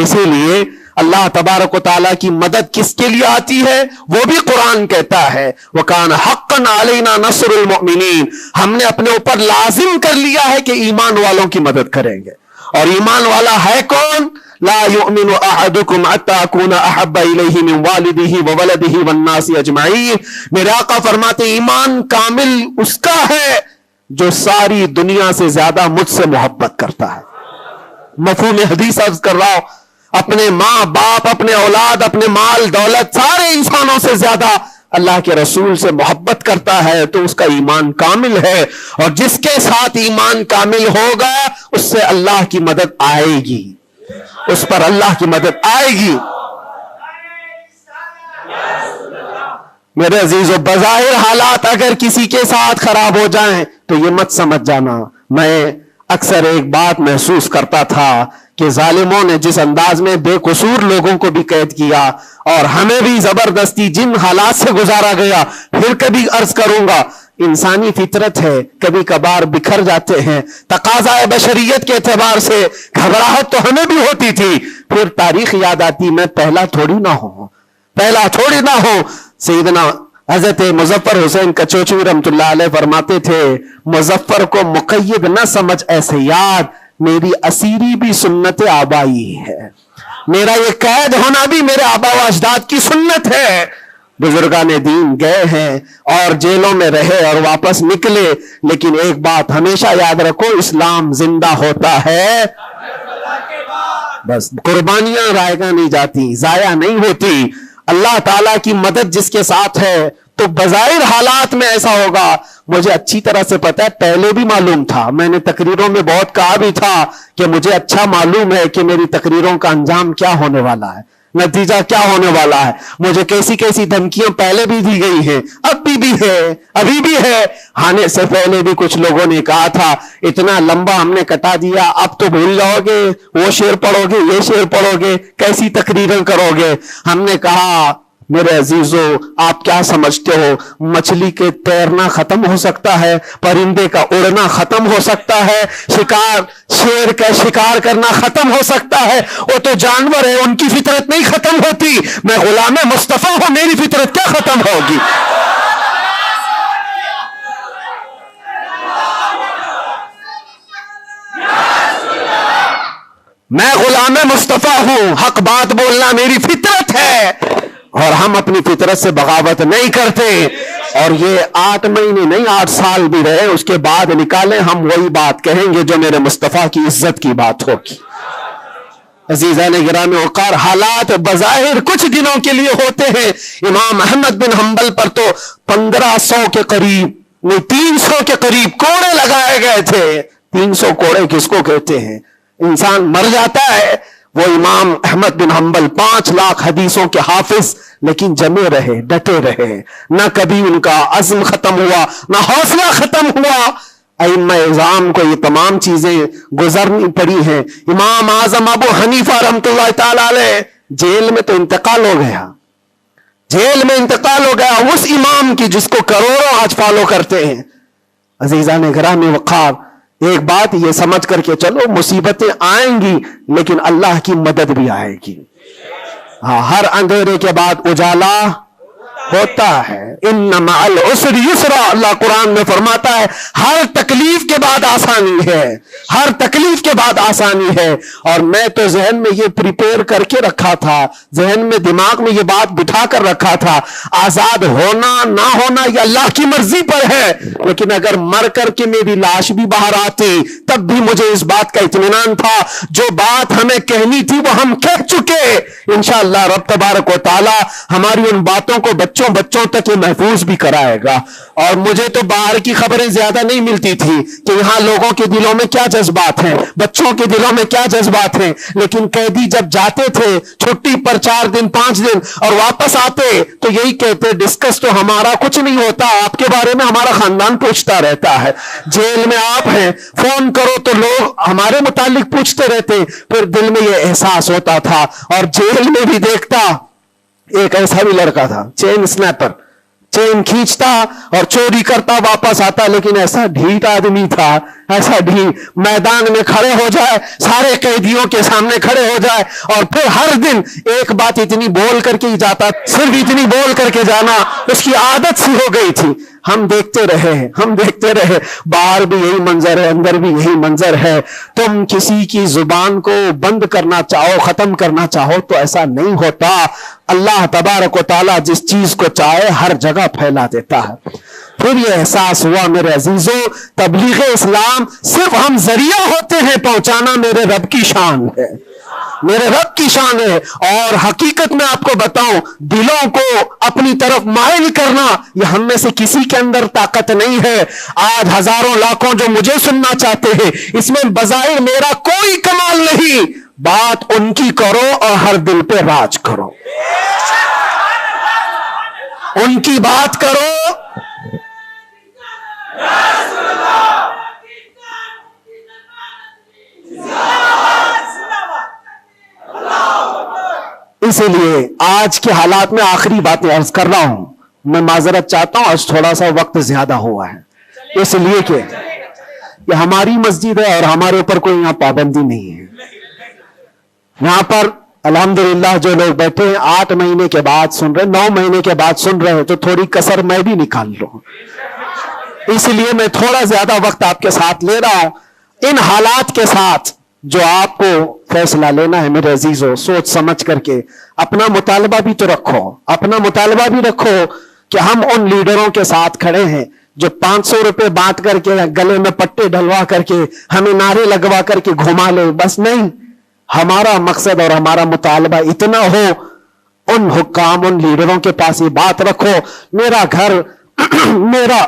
اسی لیے اللہ تبارک و تعالیٰ کی مدد کس کے لیے آتی ہے وہ بھی قرآن کہتا ہے وَكَانَ حَقًّا عَلَيْنَا نَصْرُ الْمُؤْمِنِينَ. ہم نے اپنے اوپر لازم کر لیا ہے کہ ایمان والوں کی مدد کریں گے. اور ایمان والا ہے کون؟ لا يؤمن احدكم حتى اكون احب اليه من والده وولده والناس اجمعين. میرے آقا فرماتے ایمان کامل اس کا ہے جو ساری دنیا سے زیادہ مجھ سے محبت کرتا ہے. مفہوم حدیث عرض کر رہا ہوں, اپنے ماں باپ, اپنے اولاد, اپنے مال دولت, سارے انسانوں سے زیادہ اللہ کے رسول سے محبت کرتا ہے تو اس کا ایمان کامل ہے. اور جس کے ساتھ ایمان کامل ہوگا اس سے اللہ کی مدد آئے گی, اس پر اللہ کی مدد آئے گی. میرے عزیزو, بظاہر حالات اگر کسی کے ساتھ خراب ہو جائیں تو یہ مت سمجھ جانا. میں اکثر ایک بات محسوس کرتا تھا کہ ظالموں نے جس انداز میں بے قصور لوگوں کو بھی قید کیا اور ہمیں بھی زبردستی جن حالات سے گزارا گیا, پھر کبھی عرض کروں گا انسانی فطرت ہے, کبھی کبھار بکھر جاتے ہیں. تقاضا بشریت کے اعتبار سے گھبراہٹ تو ہمیں بھی ہوتی تھی, پھر تاریخ یاد آتی میں پہلا تھوڑی نہ ہوں. سیدنا حضرت مظفر حسین کچوچوی رحمت اللہ علیہ فرماتے تھے مظفر کو مقید نہ سمجھ ایسے یاد, میری اسیری بھی سنت آبائی ہے, میرا یہ قید ہونا بھی میرے آبا و اجداد کی سنت ہے. بزرگان دین گئے ہیں اور جیلوں میں رہے اور واپس نکلے, لیکن ایک بات ہمیشہ یاد رکھو, اسلام زندہ ہوتا ہے, بس قربانیاں رائگاں نہیں جاتی, ضائع نہیں ہوتی. اللہ تعالیٰ کی مدد جس کے ساتھ ہے تو بظاہر حالات میں ایسا ہوگا. مجھے اچھی طرح سے پتا ہے, پہلے بھی معلوم تھا, میں نے تقریروں میں بہت کہا بھی تھا کہ مجھے اچھا معلوم ہے کہ میری تقریروں کا انجام کیا ہونے والا ہے, نتیجہ کیا ہونے والا ہے. مجھے کیسی کیسی دھمکیاں پہلے بھی دی گئی ہیں, ابھی بھی ہے. آنے سے پہلے بھی کچھ لوگوں نے کہا تھا اتنا لمبا ہم نے کٹا دیا, اب تو بھول جاؤ گے, وہ شعر پڑھو گے, یہ شعر پڑھو گے, کیسی تقریریں کرو گے. ہم نے کہا میرے عزیزو آپ کیا سمجھتے ہو, مچھلی کے تیرنا ختم ہو سکتا ہے, پرندے کا اڑنا ختم ہو سکتا ہے, شیر کا شکار کرنا ختم ہو سکتا ہے, وہ تو جانور ہے, ان کی فطرت نہیں ختم ہوتی. میں غلام مصطفیٰ ہوں, میری فطرت کیا ختم ہوگی. میں غلام مصطفیٰ ہوں, حق بات بولنا میری فطرت ہے, اور ہم اپنی فطرت سے بغاوت نہیں کرتے. اور یہ 8 مہینے نہیں 8 سال بھی رہے, اس کے بعد نکالیں ہم وہی بات کہیں گے جو میرے مصطفیٰ کی عزت کی بات ہوگی. عزیزان گرامی وقار, حالات بظاہر کچھ دنوں کے لیے ہوتے ہیں. امام احمد بن حنبل پر تو 1500 کے قریب نہیں 300 کے قریب کوڑے لگائے گئے تھے. 300 کوڑے کس کو کہتے ہیں, انسان مر جاتا ہے. وہ امام احمد بن حنبل 5 لاکھ حدیثوں کے حافظ, لیکن جمے رہے, ڈٹے رہے, نہ کبھی ان کا عزم ختم ہوا, نہ حوصلہ ختم ہوا. ائمہ اعظام کو یہ تمام چیزیں گزرنی پڑی ہیں. امام اعظم ابو حنیفہ رحمۃ اللہ تعالی علیہ جیل میں تو انتقال ہو گیا, اس امام کی جس کو کروڑوں آج فالو کرتے ہیں. عزیزان گرامی وقار, ایک بات یہ سمجھ کر کے چلو, مصیبتیں آئیں گی لیکن اللہ کی مدد بھی آئے گی. ہاں، ہر اندھیرے کے بعد اجالا ہوتا ہے. ان مع العسر یسرا، اللہ قرآن میں فرماتا ہے ہر تکلیف کے بعد آسانی ہے، ہر تکلیف کے بعد آسانی ہے. اور میں تو ذہن میں یہ پریپیئر کر کے رکھا تھا، ذہن میں دماغ میں یہ بات بٹھا کر رکھا تھا، آزاد ہونا نہ ہونا یہ اللہ کی مرضی پر ہے، لیکن اگر مر کر کے میری لاش بھی باہر آتی تب بھی مجھے اس بات کا اطمینان تھا جو بات ہمیں کہنی تھی وہ ہم کہہ چکے. انشاءاللہ رب تبارک و تعالی ہماری ان باتوں کو بچوں تک یہ محفوظ بھی کرائے گا. اور مجھے تو باہر کی خبریں زیادہ نہیں ملتی تھی کہ یہاں لوگوں کے دلوں میں کیا جذبات ہیں، بچوں کے دلوں میں کیا جذبات ہیں، لیکن قیدی جب جاتے تھے چھٹی پر 4 دن 5 دن اور واپس آتے تو یہی کہتے ڈسکس تو ہمارا کچھ نہیں ہوتا، آپ کے بارے میں ہمارا خاندان پوچھتا رہتا ہے. جیل میں آپ ہیں، فون کرو تو لوگ ہمارے متعلق پوچھتے رہتے. پھر دل میں یہ احساس ہوتا تھا. اور جیل میں بھی دیکھتا ایک ایسا بھی لڑکا تھا چین سنیپر، چین کھینچتا اور چوری کرتا واپس آتا، لیکن ایسا ڈھیٹ آدمی تھا، ایسا ڈھیٹ، میدان میں کھڑے ہو جائے، سارے قیدیوں کے سامنے کھڑے ہو جائے اور پھر ہر دن ایک بات اتنی بول کر کے ہی جاتا، صرف اتنی بول کر کے جانا اس کی عادت سی ہو گئی تھی. ہم دیکھتے رہے باہر بھی یہی منظر ہے، اندر بھی یہی منظر ہے. تم کسی کی زبان کو بند کرنا چاہو، ختم کرنا چاہو تو ایسا نہیں ہوتا. اللہ تبارک و تعالیٰ جس چیز کو چاہے ہر جگہ پھیلا دیتا ہے. پھر یہ احساس ہوا میرے عزیزوں، تبلیغ اسلام صرف ہم ذریعہ ہوتے ہیں پہنچانا، میرے رب کی شان ہے، میرے رب کی شان ہے. اور حقیقت میں آپ کو بتاؤں، دلوں کو اپنی طرف مائل کرنا یہ ہم میں سے کسی کے اندر طاقت نہیں ہے. آج ہزاروں لاکھوں جو مجھے سننا چاہتے ہیں، اس میں بظاہر میرا کوئی کمال نہیں. بات ان کی کرو اور ہر دل پہ راج کرو، ان کی بات کرو. اسی لیے آج کے حالات میں آخری باتیں عرض کر رہا ہوں، میں معذرت چاہتا ہوں آج تھوڑا سا وقت زیادہ ہوا ہے، اس لیے کہ یہ ہماری مسجد ہے اور ہمارے اوپر کوئی یہاں پابندی نہیں ہے. یہاں پر الحمدللہ جو لوگ بیٹھے ہیں 8 مہینے کے بعد سن رہے، 9 مہینے کے بعد سن رہے ہیں، تو تھوڑی کسر میں بھی نکال لوں. اس لیے میں تھوڑا زیادہ وقت آپ کے ساتھ لے رہا ہوں. ان حالات کے ساتھ جو آپ کو فیصلہ لینا ہے میرے عزیزوں، سوچ سمجھ کر کے اپنا مطالبہ بھی تو رکھو، اپنا مطالبہ بھی رکھو کہ ہم ان لیڈروں کے ساتھ کھڑے ہیں جو 500 روپے بانٹ کر کے گلے میں پٹے ڈلوا کر کے ہمیں نعرے لگوا کر کے گھما لے. بس نہیں، ہمارا مقصد اور ہمارا مطالبہ اتنا ہو، ان حکام، ان لیڈروں کے پاس یہ بات رکھو، میرا گھر میرا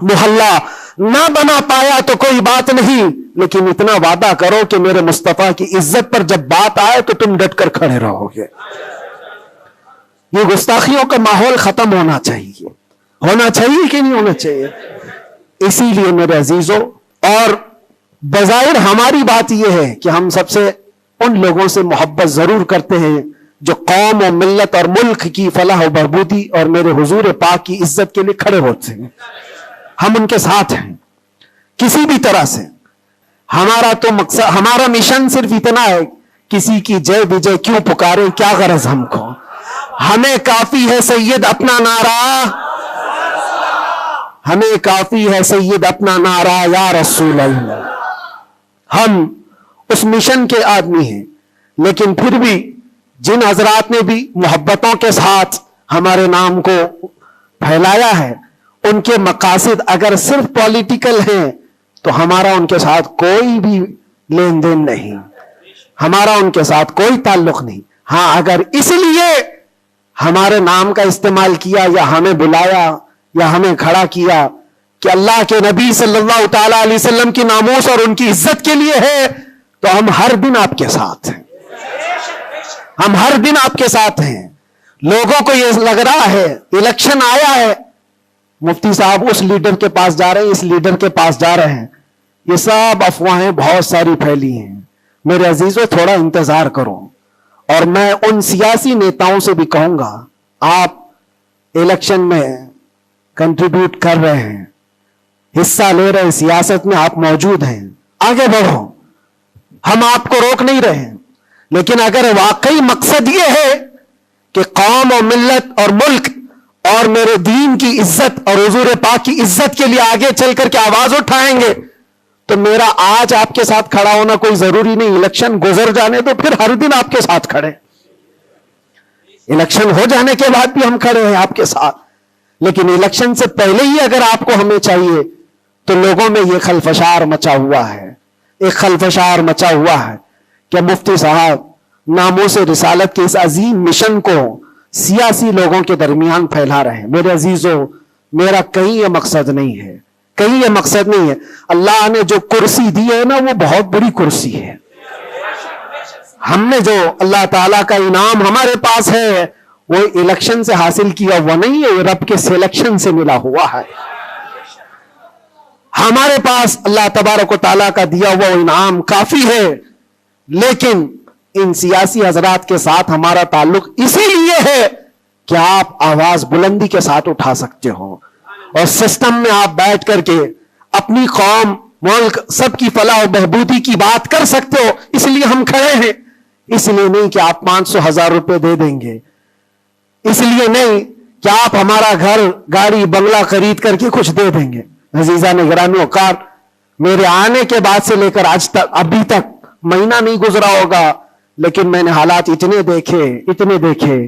محلہ نہ بنا پایا تو کوئی بات نہیں، لیکن اتنا وعدہ کرو کہ میرے مصطفیٰ کی عزت پر جب بات آئے تو تم ڈٹ کر کھڑے رہو گے. یہ گستاخیوں کا ماحول ختم ہونا چاہیے کہ نہیں ہونا چاہیے. اسی لیے میرے عزیزوں، اور بظاہر ہماری بات یہ ہے کہ ہم سب سے ان لوگوں سے محبت ضرور کرتے ہیں جو قوم و ملت اور ملک کی فلاح و بہبودی اور میرے حضور پاک کی عزت کے لیے کھڑے ہوتے ہیں. ہم ان کے ساتھ ہیں کسی بھی طرح سے. ہمارا تو مقصد، ہمارا مشن صرف اتنا ہے، کسی کی جے بجے کیوں پکارے، کیا غرض ہم کو، ہمیں کافی ہے سید اپنا نعرہ، ہمیں کافی ہے سید اپنا نعرہ یا رسول اللہ. ہم اس مشن کے آدمی ہیں، لیکن پھر بھی جن حضرات نے بھی محبتوں کے ساتھ ہمارے نام کو پھیلایا ہے، ان کے مقاصد اگر صرف پولیٹیکل ہیں تو ہمارا ان کے ساتھ کوئی بھی لین دین نہیں، ہمارا ان کے ساتھ کوئی تعلق نہیں. ہاں، اگر اس لیے ہمارے نام کا استعمال کیا یا ہمیں بلایا یا ہمیں کھڑا کیا کہ اللہ کے نبی صلی اللہ تعالی علیہ وسلم کی ناموس اور ان کی عزت کے لیے ہے، تو ہم ہر دن آپ کے ساتھ ہیں، ہم ہر دن آپ کے ساتھ ہیں. لوگوں کو یہ لگ رہا ہے الیکشن آیا ہے، مفتی صاحب اس لیڈر کے پاس جا رہے ہیں، اس لیڈر کے پاس جا رہے ہیں، یہ سب افواہیں بہت ساری پھیلی ہیں. میرے عزیزوں، تھوڑا انتظار کرو. اور میں ان سیاسی نیتاؤں سے بھی کہوں گا، آپ الیکشن میں کنٹریبیوٹ کر رہے ہیں، حصہ لے رہے ہیں، سیاست میں آپ موجود ہیں، آگے بڑھو. ہم آپ کو روک نہیں رہے ہیں، لیکن اگر واقعی مقصد یہ ہے کہ قوم اور ملت اور ملک اور میرے دین کی عزت اور حضور پاک کی عزت کے لیے آگے چل کر کے آواز اٹھائیں گے تو میرا آج آپ کے ساتھ کھڑا ہونا کوئی ضروری نہیں. الیکشن گزر جانے تو پھر ہر دن آپ کے ساتھ کھڑے, الیکشن ہو جانے کے بعد بھی ہم کھڑے ہیں آپ کے ساتھ. لیکن الیکشن سے پہلے ہی اگر آپ کو ہمیں چاہیے تو لوگوں میں یہ خلفشار مچا ہوا ہے, ایک خلفشار مچا ہوا ہے کہ مفتی صاحب ناموس رسالت کے اس عظیم مشن کو سیاسی لوگوں کے درمیان پھیلا رہے ہیں. میرے عزیزوں, میرا کہیں یہ مقصد نہیں ہے, کہیں یہ مقصد نہیں ہے. اللہ نے جو کرسی دی ہے نا وہ بہت بڑی کرسی ہے. ہم نے جو اللہ تعالیٰ کا انعام ہمارے پاس ہے وہ الیکشن سے حاصل کیا ہوا نہیں ہے, رب کے سلیکشن سے ملا ہوا ہے. ہمارے پاس اللہ تبارک و تعالیٰ کا دیا ہوا انعام کافی ہے. لیکن ان سیاسی حضرات کے ساتھ ہمارا تعلق اسی لیے ہے کہ آپ آواز بلندی کے ساتھ اٹھا سکتے ہو اور سسٹم میں آپ بیٹھ کر کے اپنی قوم, ملک, سب کی فلاح و بہبودی کی بات کر سکتے ہو. اس لیے ہم کھڑے ہیں, اس لیے نہیں کہ آپ 500,000 روپے دے دیں گے, اس لیے نہیں کہ آپ ہمارا گھر گاڑی بنگلہ خرید کر کے کچھ دے دیں گے. عزیزان گرامی اوقات, میرے آنے کے بعد سے لے کر آج تک ابھی تک مہینہ نہیں گزرا ہوگا, لیکن میں نے حالات اتنے دیکھے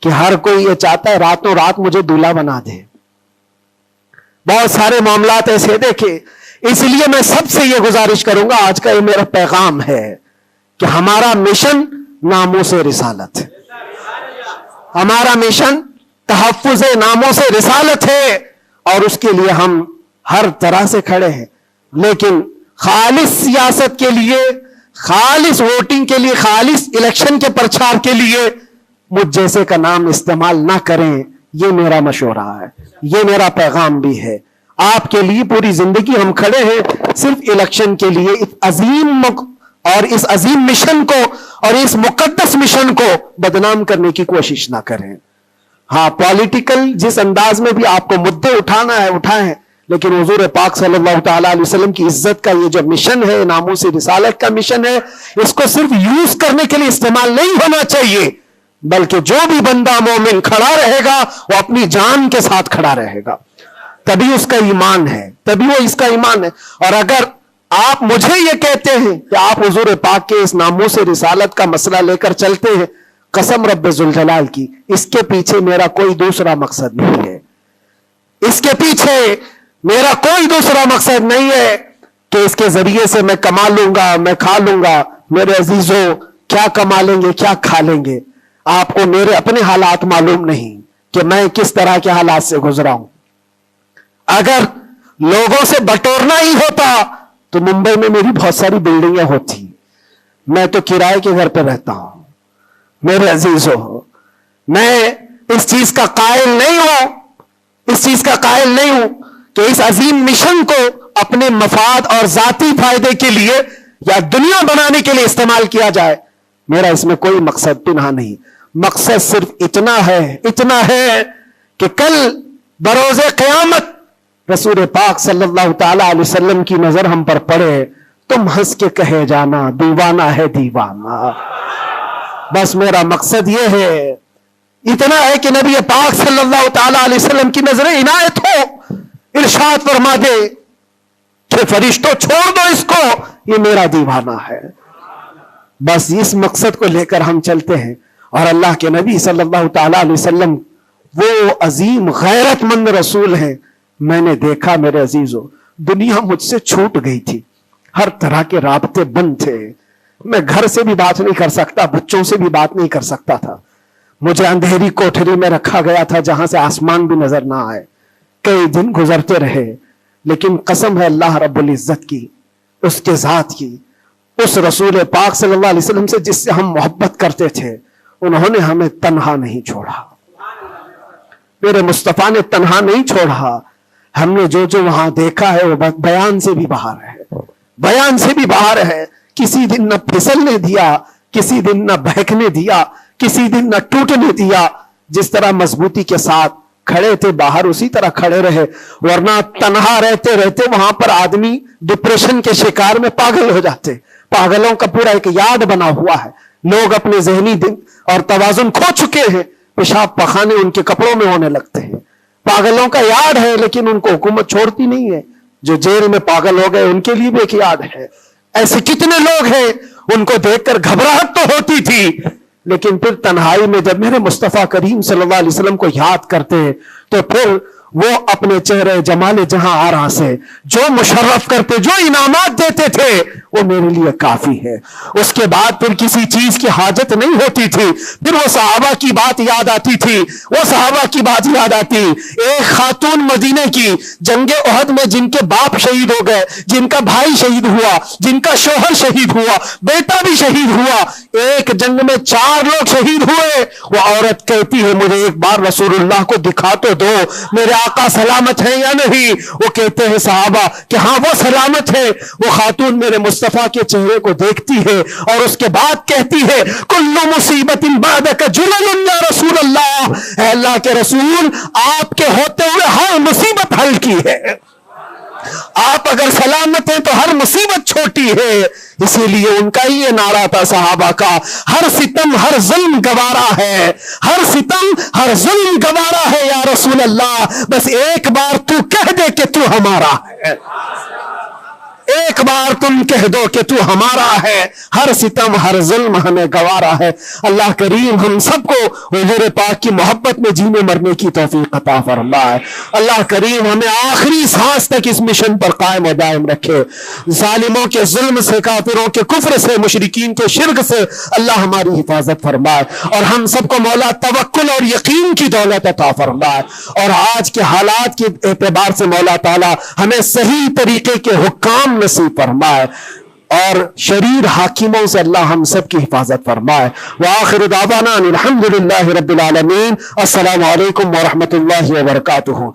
کہ ہر کوئی یہ چاہتا ہے راتوں رات مجھے دولہا بنا دے. بہت سارے معاملات ایسے دیکھے. اس لیے میں سب سے یہ گزارش کروں گا, آج کا یہ میرا پیغام ہے کہ ہمارا مشن ناموس رسالت ہے, ہمارا مشن تحفظ ناموس رسالت ہے اور اس کے لیے ہم ہر طرح سے کھڑے ہیں. لیکن خالص سیاست کے لیے, خالص ووٹنگ کے لیے, خالص الیکشن کے پرچار کے لیے مجھ جیسے کا نام استعمال نہ کریں. یہ میرا مشورہ ہے, یہ میرا پیغام بھی ہے. آپ کے لیے پوری زندگی ہم کھڑے ہیں, صرف الیکشن کے لیے. اس عظیم اور اس عظیم مشن کو اور اس مقدس مشن کو بدنام کرنے کی کوشش نہ کریں. ہاں, پولیٹیکل جس انداز میں بھی آپ کو مدعے اٹھانا ہے اٹھائیں, لیکن حضور پاک صلی اللہ تعالیٰ علیہ وسلم کی عزت کا یہ جو مشن ہے, ناموس رسالت کا مشن ہے, اس کو صرف یوز کرنے کے لیے استعمال نہیں ہونا چاہیے, بلکہ جو بھی بندہ مومن کھڑا رہے گا وہ اپنی جان کے ساتھ کھڑا رہے گا. تبھی اس کا ایمان ہے, تبھی وہ اس کا ایمان ہے. اور اگر آپ مجھے یہ کہتے ہیں کہ آپ حضور پاک کے اس ناموس رسالت کا مسئلہ لے کر چلتے ہیں, قسم رب ذوالجلال کی, اس کے پیچھے میرا کوئی دوسرا مقصد نہیں ہے. اس کے پیچھے میرا کوئی دوسرا مقصد نہیں ہے کہ اس کے ذریعے سے میں کما لوں گا, میں کھا لوں گا. میرے عزیزوں, کیا کما لیں گے, کیا کھا لیں گے؟ آپ کو میرے اپنے حالات معلوم نہیں کہ میں کس طرح کے حالات سے گزرا ہوں. اگر لوگوں سے بٹورنا ہی ہوتا تو ممبئی میں میری بہت ساری بلڈنگیں ہوتی. میں تو کرائے کے گھر پہ رہتا ہوں. میرے عزیزوں, میں اس چیز کا قائل نہیں ہوں کہ اس عظیم مشن کو اپنے مفاد اور ذاتی فائدے کے لیے یا دنیا بنانے کے لیے استعمال کیا جائے. میرا اس میں کوئی مقصد پنہا نہیں. مقصد صرف اتنا ہے کہ کل بروز قیامت رسول پاک صلی اللہ تعالیٰ علیہ وسلم کی نظر ہم پر پڑے, تم ہنس کے کہے جانا دیوانہ ہے دیوانہ. بس میرا مقصد یہ ہے, اتنا ہے کہ نبی پاک صلی اللہ تعالیٰ علیہ وسلم کی نظر عنایت ہو, ارشاد فرما دے کہ فرشتوں چھوڑ دو اس کو, یہ میرا دیوانہ ہے. بس اس مقصد کو لے کر ہم چلتے ہیں. اور اللہ کے نبی صلی اللہ تعالیٰ علیہ وسلم وہ عظیم غیرت مند رسول ہیں. میں نے دیکھا میرے عزیزوں, دنیا مجھ سے چھوٹ گئی تھی, ہر طرح کے رابطے بند تھے. میں گھر سے بھی بات نہیں کر سکتا, بچوں سے بھی بات نہیں کر سکتا تھا. مجھے اندھیری کوٹھری میں رکھا گیا تھا جہاں سے آسمان بھی نظر نہ آئے. کئی دن گزرتے رہے, لیکن قسم ہے اللہ رب العزت کی, اس کے ذات کی, اس رسول پاک صلی اللہ علیہ وسلم سے جس سے ہم محبت کرتے تھے, انہوں نے ہمیں تنہا نہیں چھوڑا. میرے مصطفیٰ نے تنہا نہیں چھوڑا. ہم نے جو وہاں دیکھا ہے وہ بیان سے بھی باہر ہے. کسی دن نہ پھسلنے دیا, کسی دن نہ بہکنے دیا, کسی دن نہ ٹوٹنے دیا. جس طرح مضبوطی کے ساتھ کھڑے تھے باہر اسی طرح کھڑے رہے. ورنہ تنہا رہتے وہاں پر آدمی ڈپریشن کے شکار میں پاگل ہو جاتے. پاگلوں کا پورا ایک یاد بنا ہوا ہے. لوگ اپنے ذہنی دن اور توازن کھو چکے ہیں، پیشاب پخانے ان کے کپڑوں میں ہونے لگتے ہیں۔ پاگلوں کا یاد ہے لیکن ان کو حکومت چھوڑتی نہیں ہے، جو جیل میں پاگل ہو گئے ان کے لیے بھی ایک یاد ہے۔ ایسے کتنے لوگ ہیں ان کو دیکھ کر گھبراہٹ تو ہوتی تھی، لیکن پھر تنہائی میں جب میرے مصطفیٰ کریم صلی اللہ علیہ وسلم کو یاد کرتے ہیں تو پھر وہ اپنے چہرے جمال جہاں آرا سے جو مشرف کرتے، جو انعامات دیتے تھے، وہ میرے لیے کافی ہے۔ اس کے بعد پھر کسی چیز کی حاجت نہیں ہوتی تھی، پھر وہ صحابہ کی بات یاد آتی تھی، وہ صحابہ کی بات یاد آتی۔ ایک خاتون مدینے کی جنگ احد میں جن کے باپ شہید ہو گئے، جن کا بھائی شہید ہوا، جن کا شوہر شہید ہوا، بیٹا بھی شہید ہوا، ایک جنگ میں 4 لوگ شہید ہوئے، وہ عورت کہتی ہے مجھے ایک بار رسول اللہ کو دکھا تو دو، میرے آقا سلامت ہے یا نہیں؟ وہ کہتے ہیں صحابہ کہ ہاں وہ سلامت ہے۔ وہ خاتون میرے مصطفیٰ کے چہرے کو دیکھتی ہے اور اس کے بعد کہتی ہے کل مصیبت بعدک جلل یا رسول اللہ، اے اللہ کے رسول آپ کے ہوتے ہوئے ہر مصیبت حل کی ہے، آپ اگر سلامت ہیں تو ہر مصیبت چھوٹی ہے۔ اسی لیے ان کا یہ نعرہ تھا صحابہ کا، ہر ستم ہر ظلم گوارا ہے، ہر ستم ہر ظلم گوارا ہے یا رسول اللہ، بس ایک بار تو کہہ دے کہ تو ہمارا ہے، ایک بار تم کہہ دو کہ تو ہمارا ہے، ہر ستم ہر ظلم ہمیں گوارا ہے۔ اللہ کریم ہم سب کو حضور پاک کی محبت میں جینے مرنے کی توفیق عطا فرمائے۔ اللہ کریم ہمیں آخری سانس تک اس مشن پر قائم و دائم رکھے۔ ظالموں کے ظلم سے، کافروں کے کفر سے، مشرکین کے شرک سے اللہ ہماری حفاظت فرمائے، اور ہم سب کو مولا توکل اور یقین کی دولت عطا فرمائے، اور آج کے حالات کے اعتبار سے مولا تعالی ہمیں صحیح طریقے کے حکام نصیب فرمائے، اور شریر حاکموں سے اللہ ہم سب کی حفاظت فرمائے۔ وآخر دعوانا الحمدللہ رب العالمین۔ السلام علیکم ورحمۃ اللہ وبرکاتہ۔